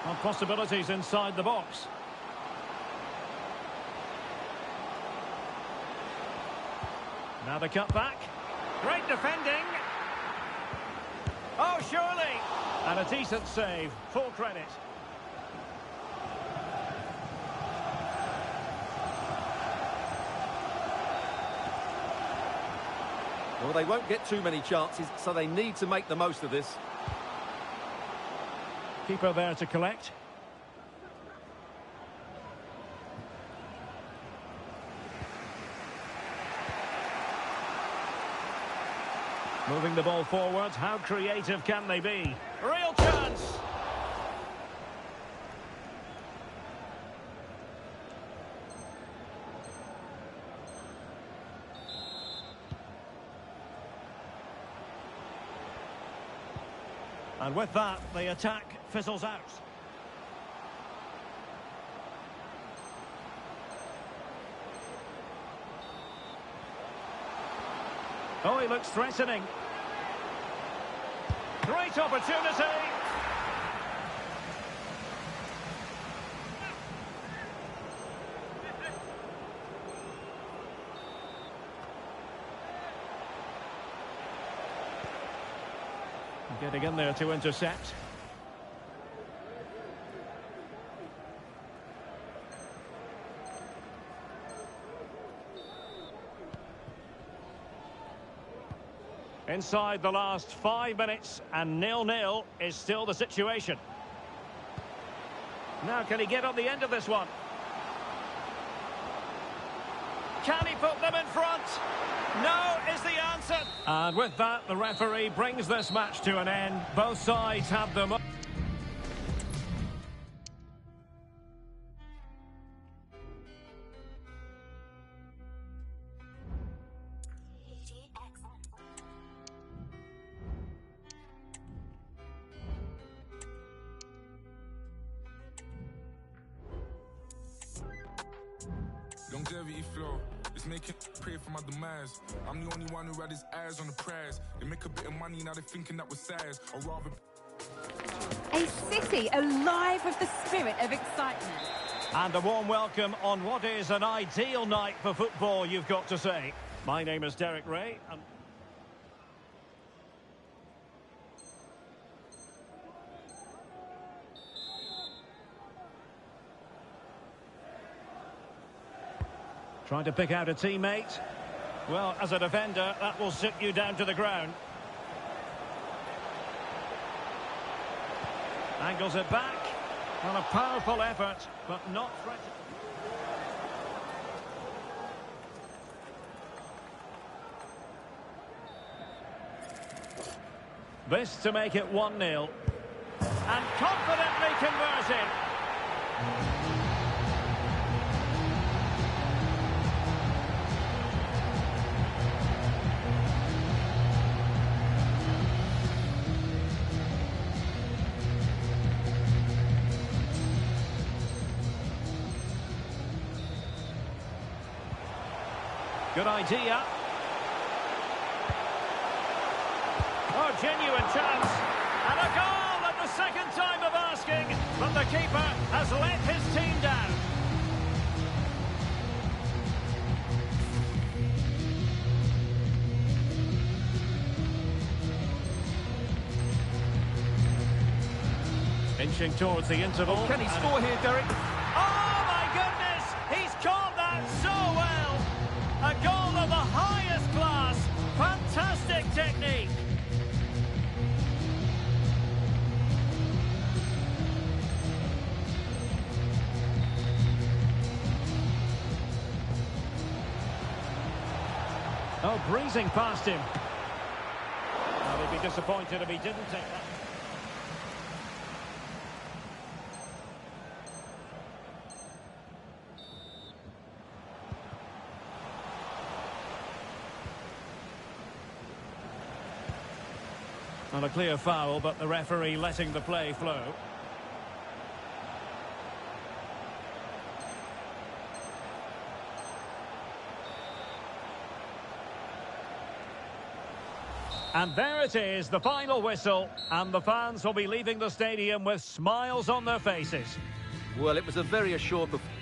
And possibilities inside the box. Now the cut back. Great defending. Oh, surely. And a decent save. Full credit. Well, they won't get too many chances, so they need to make the most of this. Keeper there to collect. Moving the ball forward, how creative can they be? Real chance! And with that, the attack fizzles out. Oh, he looks threatening. Great opportunity. Getting in there to intercept. Inside the last 5 minutes, and 0-0 is still the situation. Now, can he get on the end of this one? Can he put them in front? No is the answer. And with that, the referee brings this match to an end. Both sides have them. Longevity flow, it's making pray for my demise. I'm the only one who had his eyes on the prize. They make a bit of money, now they're thinking that was size. Or rather... A city alive with the spirit of excitement. And a warm welcome on what is an ideal night for football, you've got to say. My name is Derek Ray. And trying to pick out a teammate. Well, as a defender, that will sit you down to the ground. Angles it back. On a powerful effort, but not threatening. This to make it 1-0. And confidently converted. Good idea. Oh, genuine chance. And a goal at the second time of asking. But the keeper has let his team down. Inching towards the interval. Oh, can he score here, Derek? Oh, my goodness! He's caught that so well! A goal of the highest class. Fantastic technique. Oh, breezing past him. Well, he'd be disappointed if he didn't take that. Well, a clear foul, but the referee letting the play flow. And there it is, the final whistle, and the fans will be leaving the stadium with smiles on their faces. Well, it was a very assured performance.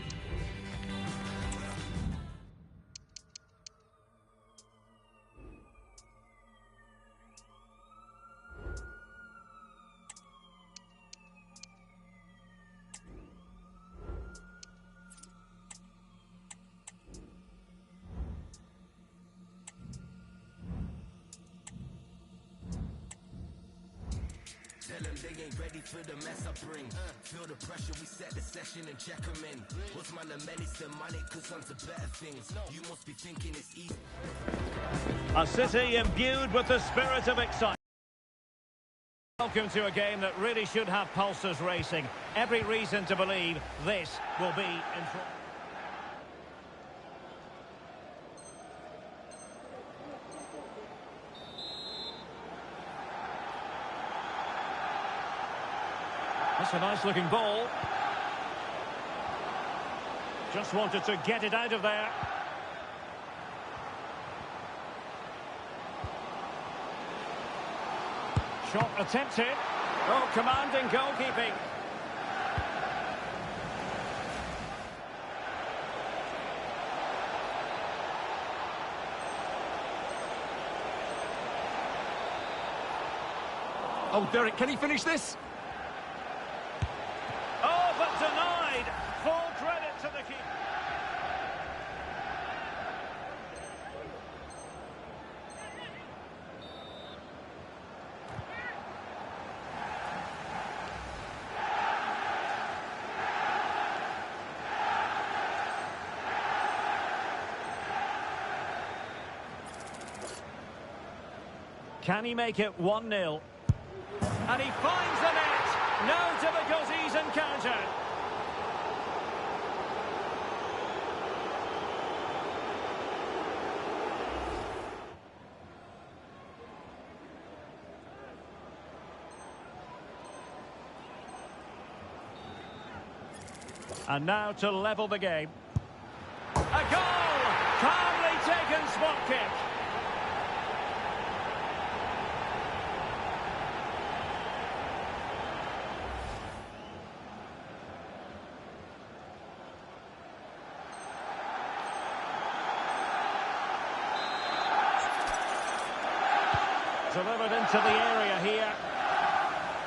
Tell them they ain't ready for the mess I bring. Feel the pressure, we set the session and check them in. What's my menace the money, cause on to better things. You must be thinking it's easy. A City imbued with the spirit of excitement. Welcome to a game that really should have pulses racing. Every reason to believe this will be in front. That's a nice looking ball. Just wanted to get it out of there. Shot attempted. Oh, commanding goalkeeping. Oh, Derek, can he finish this? Oh, but denied. Full credit to the keeper. Can he make it 1-0? And he finds the net. No difficulties encountered. And now to level the game. A goal! Calmly taken spot kick. Delivered into the area here.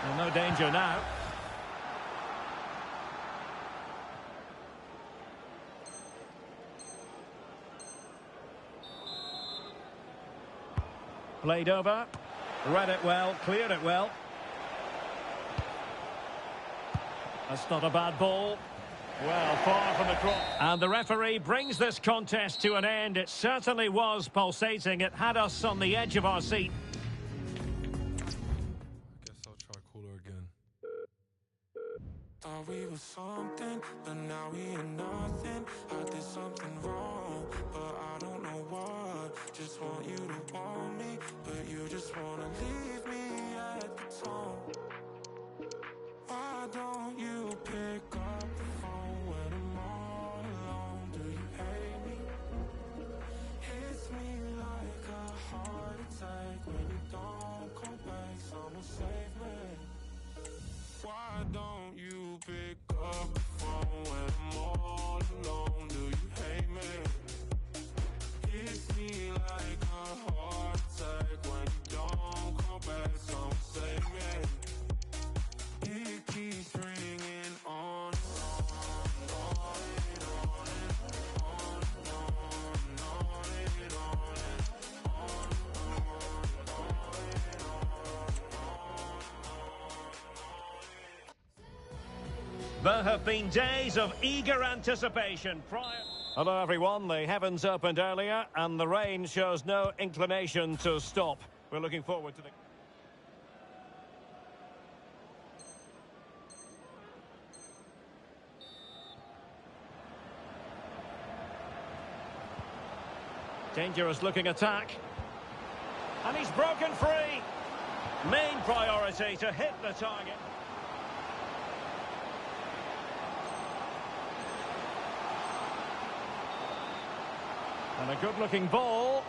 Well, no danger now. Played over. Read it well, cleared it well. That's not a bad ball. Well, far from the cross. And the referee brings this contest to an end. It certainly was pulsating. It had us on the edge of our seat. Thought we were something, but now we are nothing. I did something wrong, but I don't know what. Just want you to want me, but you just wanna leave me at the tone. Why don't you pick up the phone when I'm all alone? Do you hate me? Hits me like a heart attack when you don't come back. Someone save me. Why don't you pick up the phone when I'm all alone? Do you hate me? Hits me like a heart attack when you don't come back. Someone save me. It keeps ringing on and on and on and on and on and on and on and on. There have been days of eager anticipation prior. Hello everyone, the heavens opened earlier and the rain shows no inclination to stop. We're looking forward to the... Dangerous looking attack. And he's broken free. Main priority to hit the target. And a good-looking ball.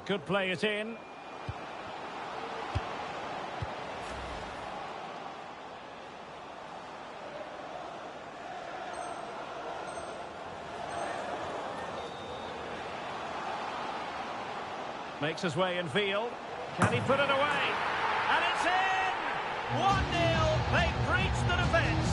Could play it in. Makes his way in field. Can he put it away? And it's in! 1-0. They breached the defence.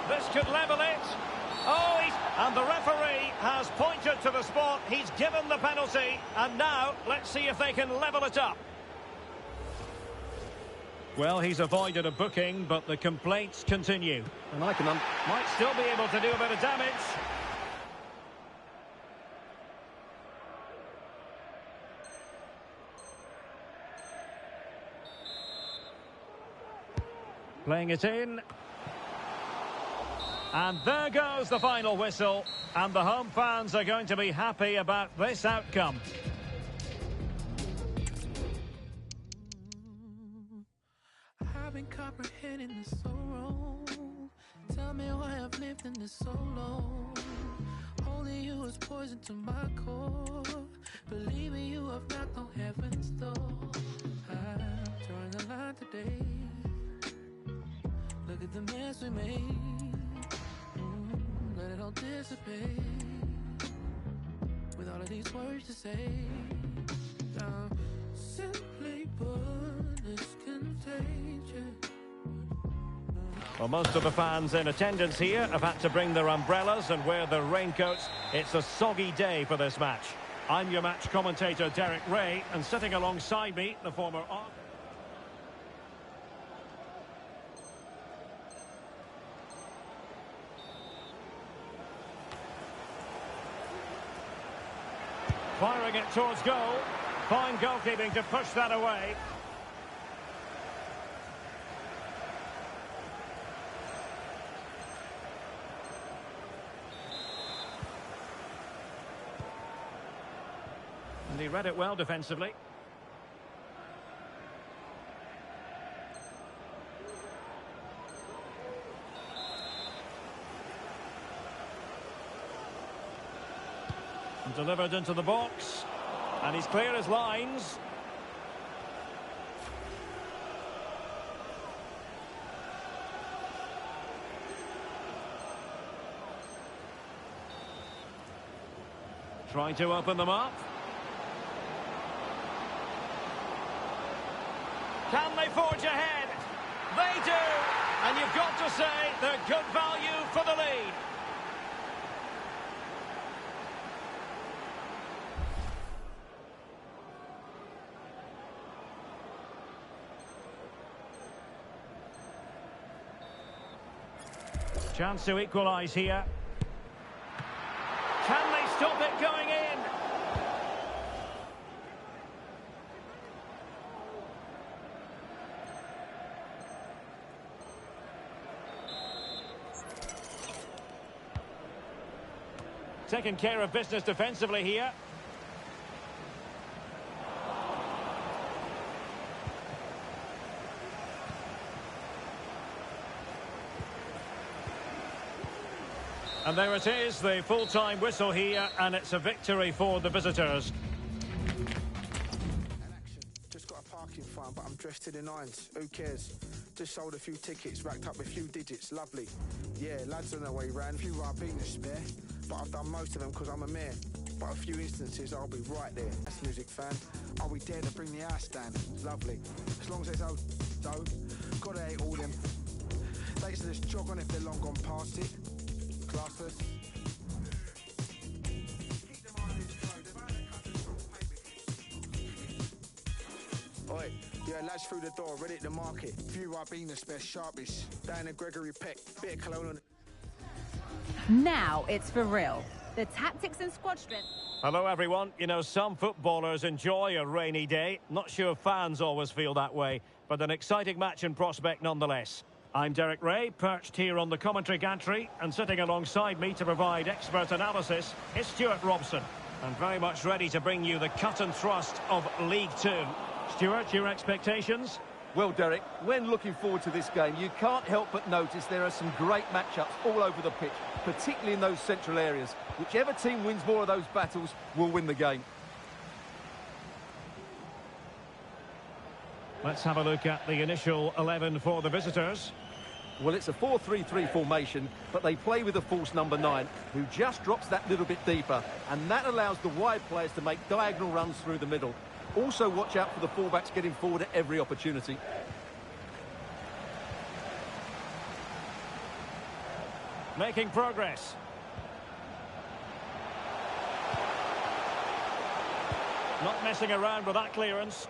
This could level it. And the referee has pointed to the spot. He's given the penalty. And now, let's see if they can level it up. Well, he's avoided a booking, but the complaints continue. And might still be able to do a bit of damage. Playing it in. And there goes the final whistle. And the home fans are going to be happy about this outcome. I've been comprehending this so wrong. Tell me why I've lived in this so long. Holding you is poison to my core. Believe me, you have knocked on heaven's door. I'm drawing the line today. Look at the mess we made. Let it all dissipate. With all of these words to say. Simply put, it's contagious. Well, most of the fans in attendance here have had to bring their umbrellas and wear their raincoats. It's a soggy day for this match. I'm your match commentator, Derek Ray, and sitting alongside me, the former... Firing it towards goal. Fine goalkeeping to push that away. And he read it well defensively. Delivered into the box, and he's clear as lines. Trying to open them up. Can they forge ahead? They do, and you've got to say they're good value for the lead. Chance to equalise here. Can they stop it going in? Taking care of business defensively here. And there it is, the full-time whistle here, and it's a victory for the visitors. Just got a parking fine, but I'm dressed to the nines. Who cares? Just sold a few tickets, racked up a few digits, lovely. Yeah, lads on their way round, a few I've been to spare, but I've done most of them because I'm a mayor. But a few instances I'll be right there. That's music fan. I'll be there to bring the house down. Lovely. As long as there's no dough, gotta hate all them. They used to just jog on if they're long gone past it. Classless. Oi, yeah, lads through the door, ready to market. Few Ribena best sharpish. Down in Gregory Peck, bit of cologne on. Now it's for real. The tactics and squad strength. Hello, everyone. You know, some footballers enjoy a rainy day. Not sure fans always feel that way, but an exciting match in prospect nonetheless. I'm Derek Ray, perched here on the commentary gantry, and sitting alongside me to provide expert analysis is Stuart Robson. And very much ready to bring you the cut and thrust of League Two. Stuart, your expectations? Well, Derek, when looking forward to this game, you can't help but notice there are some great matchups all over the pitch, particularly in those central areas. Whichever team wins more of those battles will win the game. Let's have a look at the initial 11 for the visitors. Well, it's a 4-3-3 formation, but they play with a false number 9, who just drops that little bit deeper, and that allows the wide players to make diagonal runs through the middle. Also, watch out for the fullbacks getting forward at every opportunity. Making progress. Not messing around with that clearance.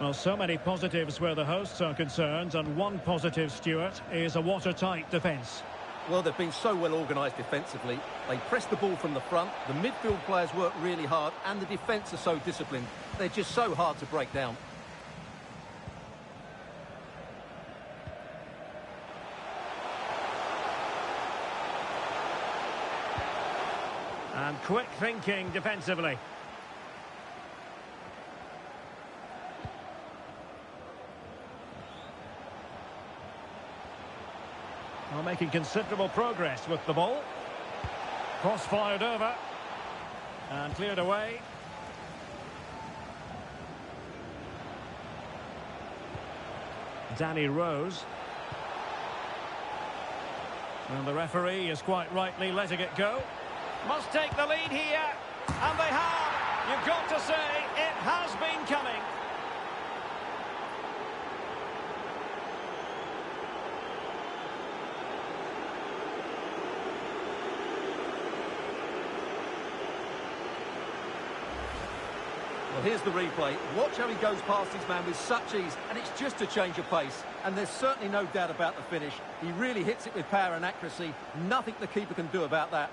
Well, so many positives where the hosts are concerned, and one positive, Stuart, is a watertight defence. Well, they've been so well organised defensively. They press the ball from the front, the midfield players work really hard, and the defence are so disciplined. They're just so hard to break down. And quick thinking defensively. Well, making considerable progress with the ball. Cross fired over. And cleared away. Danny Rose. And the referee is quite rightly letting it go. Must take the lead here. And they have. You've got to say, it has been coming. Well, here's the replay. Watch how he goes past his man with such ease, and it's just a change of pace. And there's certainly no doubt about the finish. He really hits it with power and accuracy. Nothing the keeper can do about that.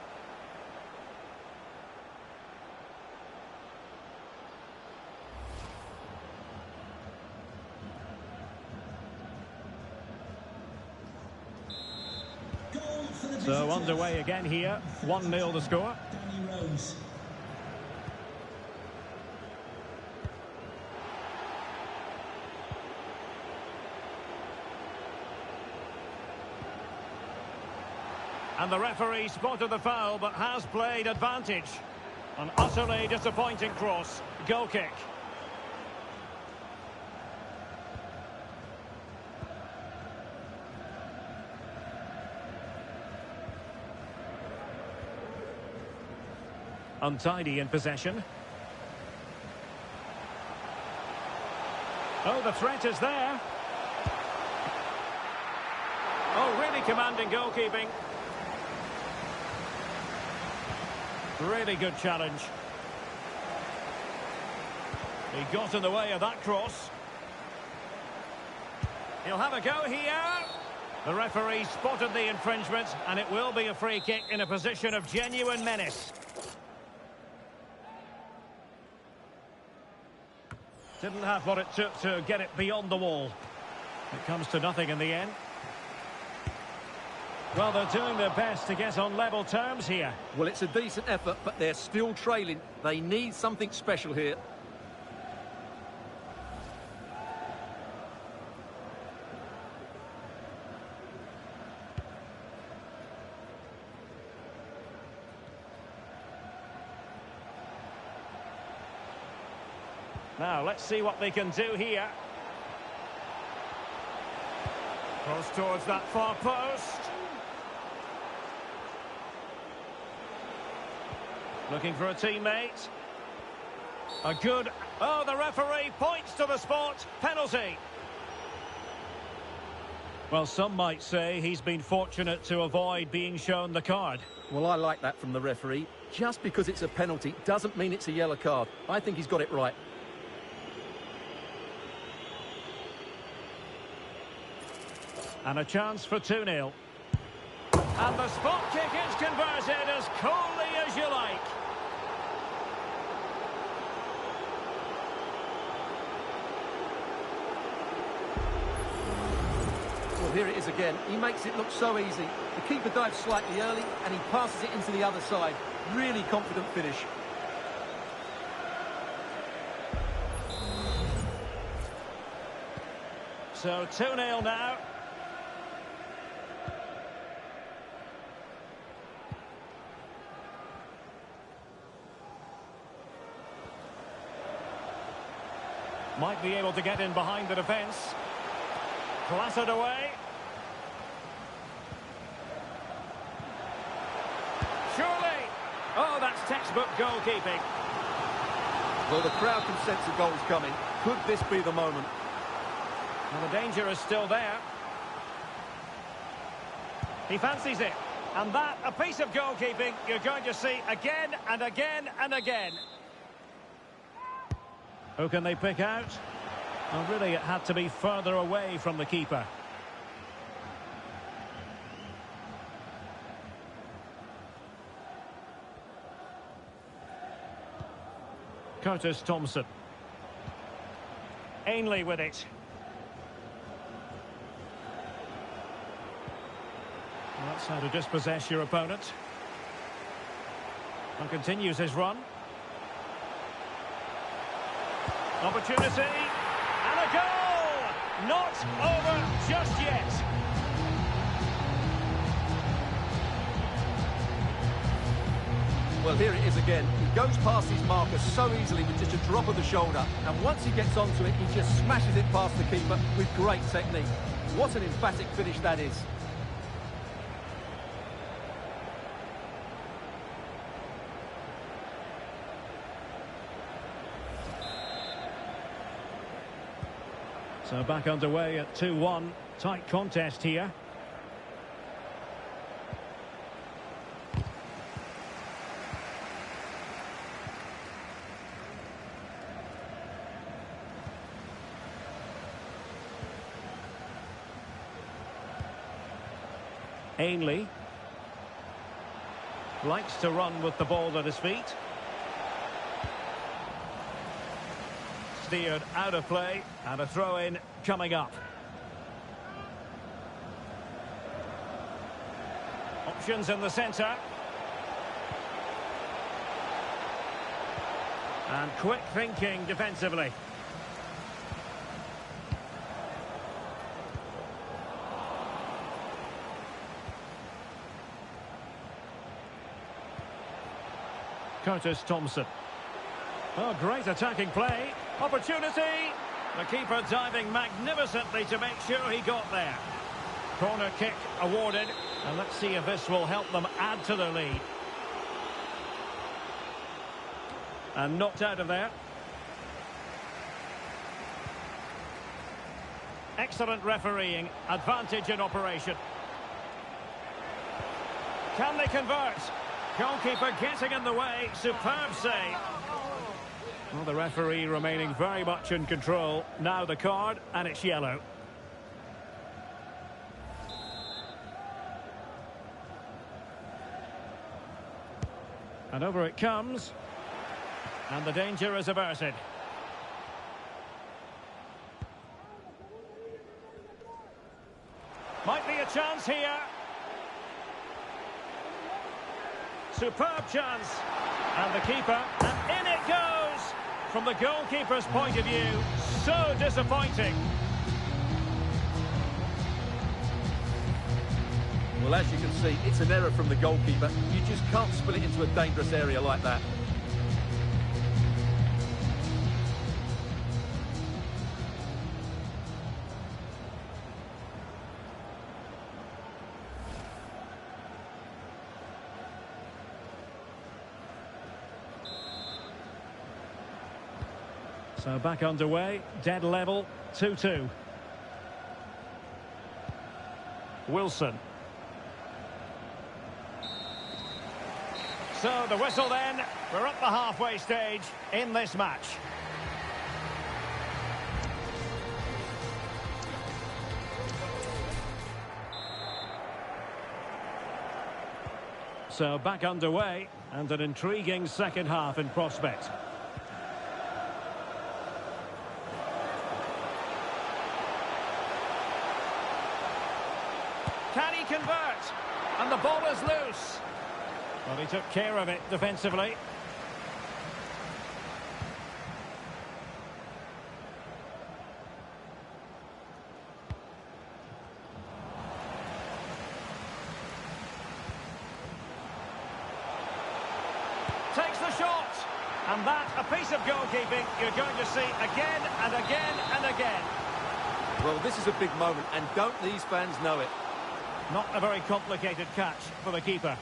So underway again here. 1-0 the score. Danny Rose. And the referee spotted the foul, but has played advantage. An utterly disappointing cross. Goal kick. Untidy in possession. Oh, the threat is there. Oh, really commanding goalkeeping. Really good challenge. He got in the way of that cross. He'll have a go here. The referee spotted the infringement, and it will be a free kick in a position of genuine menace. Didn't have what it took to get it beyond the wall. It comes to nothing in the end. Well, they're doing their best to get on level terms here. Well, it's a decent effort, but they're still trailing. They need something special here. Now, let's see what they can do here. Cross towards that far post. Looking for a teammate. A good... Oh, the referee points to the spot. Penalty. Well, some might say he's been fortunate to avoid being shown the card. Well, I like that from the referee. Just because it's a penalty doesn't mean it's a yellow card. I think he's got it right. And a chance for 2-0. And the spot kick is converted as coolly as you like. Well, here it is again. He makes it look so easy. The keeper dives slightly early and he passes it into the other side. Really confident finish. So 2-0 now. Might be able to get in behind the defence. Clattered away. Surely. Oh, that's textbook goalkeeping. Well, the crowd can sense the goal's coming. Could this be the moment? Well, the danger is still there. He fancies it. And that, a piece of goalkeeping you're going to see again and again and again. Who can they pick out? Well, really, it had to be further away from the keeper. Curtis Thompson. Ainley with it. Well, that's how to dispossess your opponent. And continues his run. Opportunity, and a goal! Not over just yet. Well, here it is again. He goes past his marker so easily with just a drop of the shoulder. And once he gets onto it, he just smashes it past the keeper with great technique. What an emphatic finish that is. So back underway at 2-1. Tight contest here. Ainley likes to run with the ball at his feet. Steered out of play, and a throw-in coming up. Options in the centre. And quick thinking defensively. Curtis Thompson. Oh, great attacking play. Opportunity. The keeper diving magnificently to make sure he got there. Corner kick awarded. And let's see if this will help them add to their lead. And knocked out of there. Excellent refereeing. Advantage in operation. Can they convert? Goalkeeper getting in the way. Superb save. Well, the referee remaining very much in control. Now the card, and it's yellow. And over it comes. And the danger is averted. Might be a chance here. Superb chance. And the keeper, and in it goes! From the goalkeeper's point of view, so disappointing. Well, as you can see, it's an error from the goalkeeper. You just can't spill it into a dangerous area like that. So back underway, dead level, 2-2. Wilson. So the whistle then, we're at the halfway stage in this match. So back underway, and an intriguing second half in prospect. Can he convert? And the ball is loose. Well, he took care of it defensively. Takes the shot. And that, a piece of goalkeeping you're going to see again and again and again. Well, this is a big moment, and don't these fans know it? Not a very complicated catch for the keeper.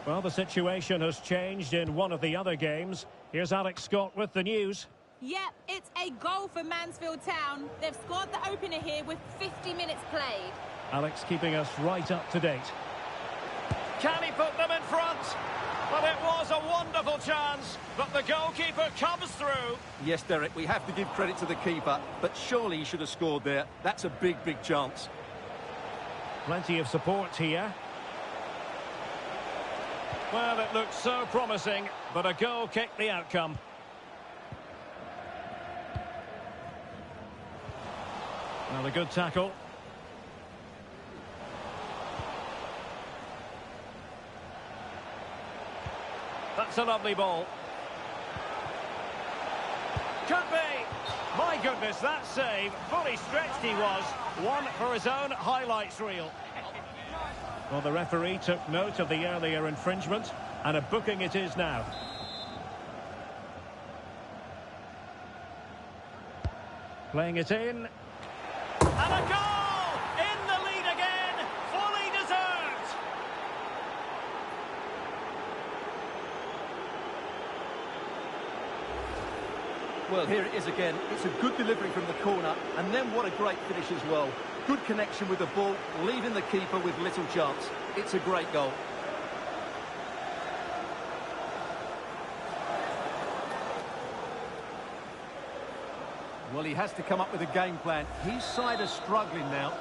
Well, the situation has changed in one of the other games. Here's Alex Scott with the news. Yep, it's a goal for Mansfield Town. They've scored the opener here with 50 minutes played. Alex keeping us right up to date. Can he put them in front? Well, it was a wonderful chance, but the goalkeeper comes through. Yes, Derek, we have to give credit to the keeper, but surely he should have scored there. That's a big, big chance. Plenty of support here. Well, it looked so promising, but a goal kicked the outcome. Well, a good tackle. That's a lovely ball. Could be. My goodness, that save. Fully stretched he was. One for his own highlights reel. Well, the referee took note of the earlier infringement, and a booking it is now. Playing it in. And a goal! In the lead again! Fully deserved! Well, here it is again. It's a good delivery from the corner, and then what a great finish as well. Good connection with the ball, leaving the keeper with little chance. It's a great goal. Well, he has to come up with a game plan. His side are struggling now.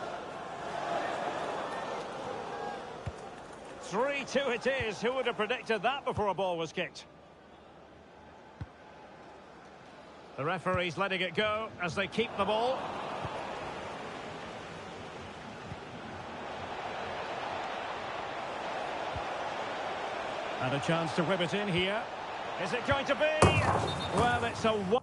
3-2 it is. Who would have predicted that before a ball was kicked? The referee's letting it go as they keep the ball. And a chance to whip it in here. Is it going to be? Well, it's a...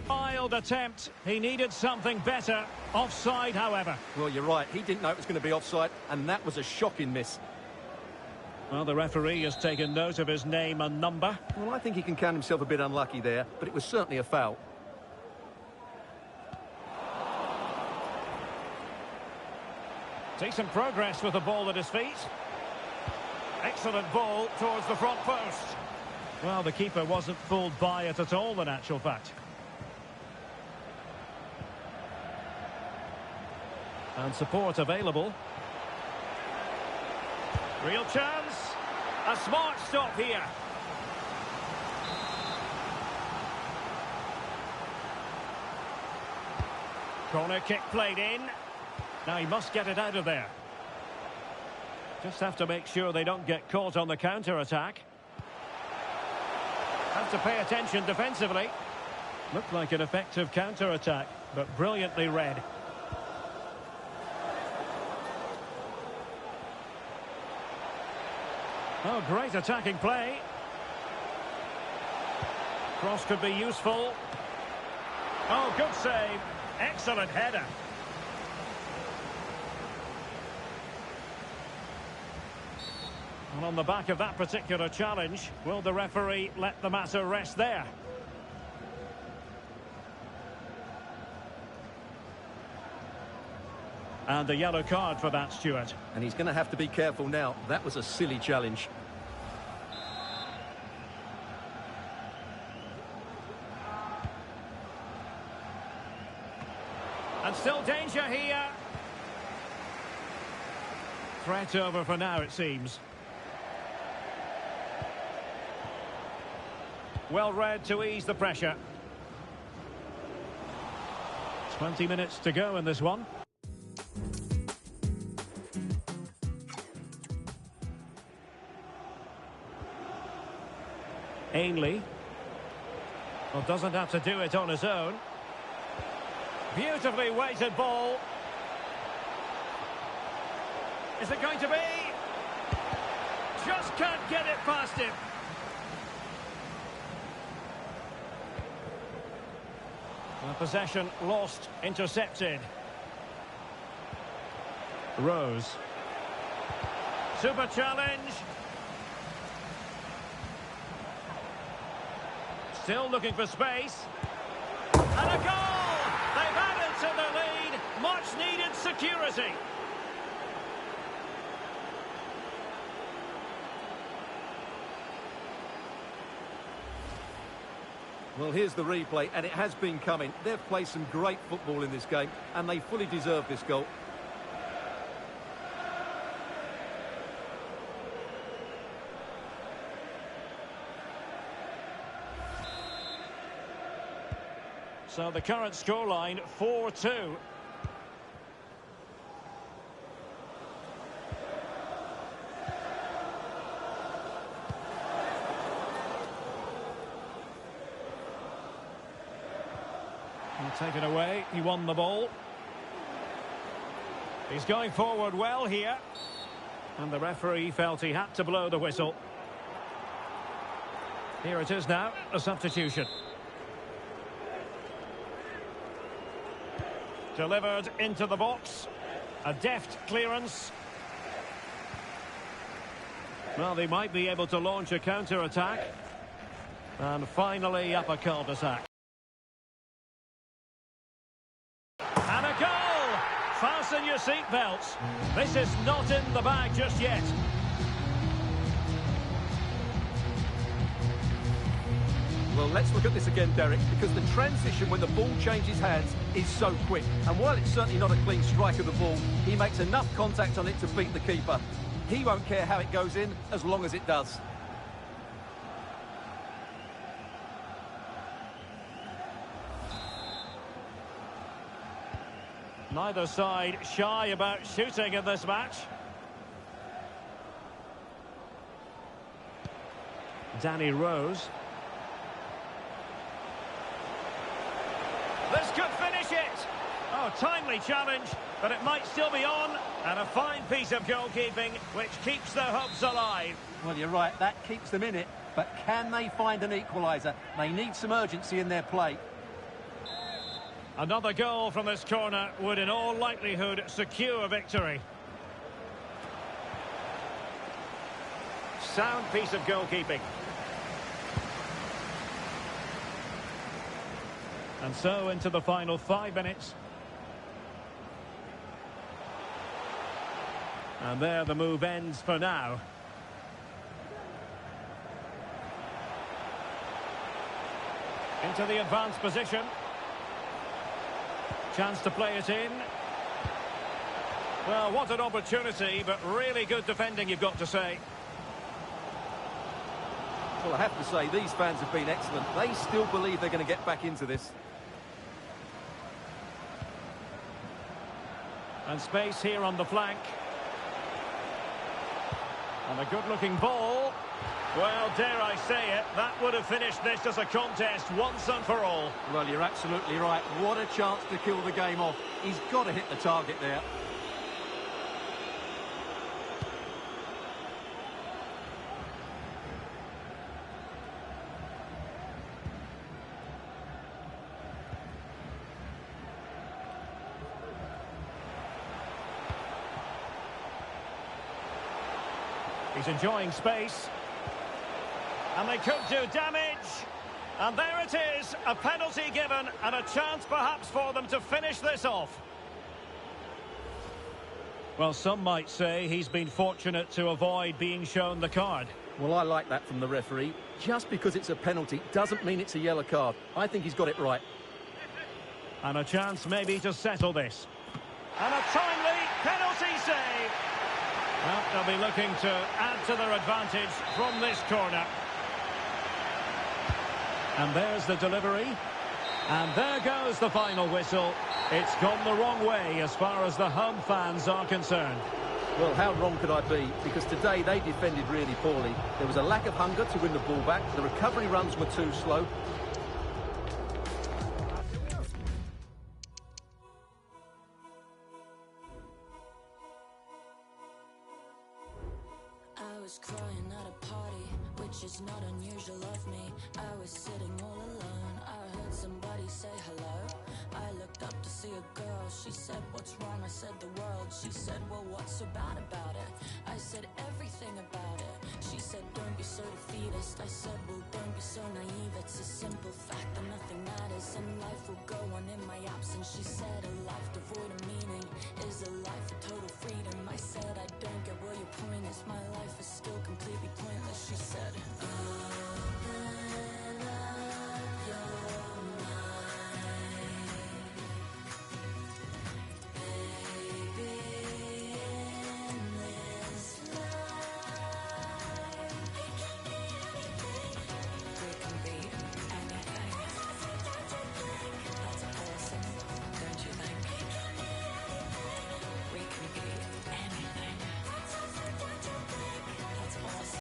Wild attempt. He needed something better. Offside, however. Well, you're right. He didn't know it was going to be offside, and that was a shocking miss. Well, the referee has taken note of his name and number. Well, I think he can count himself a bit unlucky there, but it was certainly a foul. Decent progress with the ball at his feet. Excellent ball towards the front post. Well, the keeper wasn't fooled by it at all, in actual fact. And support available. Real chance. A smart stop here. Corner kick played in. Now he must get it out of there. Just have to make sure they don't get caught on the counter-attack. Have to pay attention defensively. Looked like an effective counter-attack, but brilliantly read. Oh, great attacking play. Cross could be useful. Oh, good save. Excellent header. And on the back of that particular challenge, will the referee let the matter rest there? And a yellow card for that, Stuart. And he's going to have to be careful now. That was a silly challenge. And still danger here. Threat over for now, it seems. Well read to ease the pressure. 20 minutes to go in this one. Ainley. Well, doesn't have to do it on his own. Beautifully weighted ball. Is it going to be? Just can't get it past him. The possession lost, intercepted. Rose. Super challenge. Still looking for space. And a goal! They've added to the lead. Much needed security. Well, here's the replay, and it has been coming. They've played some great football in this game, and they fully deserve this goal. So the current scoreline, 4-2. Taken away, he won the ball. He's going forward well here. And the referee felt he had to blow the whistle. Here it is now, a substitution. Delivered into the box. A deft clearance. Well, they might be able to launch a counter-attack. And finally up a cul-de-sac. And a goal! Fasten your seatbelts. This is not in the bag just yet. Well, let's look at this again, Derek, because the transition when the ball changes hands is so quick. And while it's certainly not a clean strike of the ball, he makes enough contact on it to beat the keeper. He won't care how it goes in, as long as it does. Neither side shy about shooting in this match. Danny Rose. This could finish it. Oh, timely challenge, but it might still be on. And a fine piece of goalkeeping, which keeps the hopes alive. Well, you're right, that keeps them in it. But can they find an equaliser? They need some urgency in their play. Another goal from this corner would in all likelihood secure victory. Sound piece of goalkeeping. And so into the final 5 minutes. And there the move ends for now. Into the advanced position. Chance to play it in. Well, what an opportunity, but really good defending, you've got to say. Well, I have to say, these fans have been excellent. They still believe they're going to get back into this. And space here on the flank. And a good-looking ball. Well, dare I say it, that would have finished this as a contest once and for all. Well, you're absolutely right. What a chance to kill the game off. He's got to hit the target there. He's enjoying space. And they could do damage. And there it is, a penalty given and a chance perhaps for them to finish this off. Well, some might say he's been fortunate to avoid being shown the card. Well, I like that from the referee. Just because it's a penalty doesn't mean it's a yellow card. I think he's got it right. And a chance maybe to settle this. And a timely penalty save. Well, they'll be looking to add to their advantage from this corner. And there's the delivery. And there goes the final whistle. It's gone the wrong way as far as the home fans are concerned. Well, how wrong could I be? Because today they defended really poorly. There was a lack of hunger to win the ball back. The recovery runs were too slow. I was crying at a party, which is not unusual of me. I was sitting all alone. I heard somebody say hello. I looked up to see a girl. She said, what's wrong? I said, the world. She said, well, what's so bad about it? I said, everything about it. She said, don't be so defeatist. I said, well, don't be so naive. It's a simple fact that nothing matters and life will go on in my absence. She said, a life devoid of meaning is a life of total freedom. I said,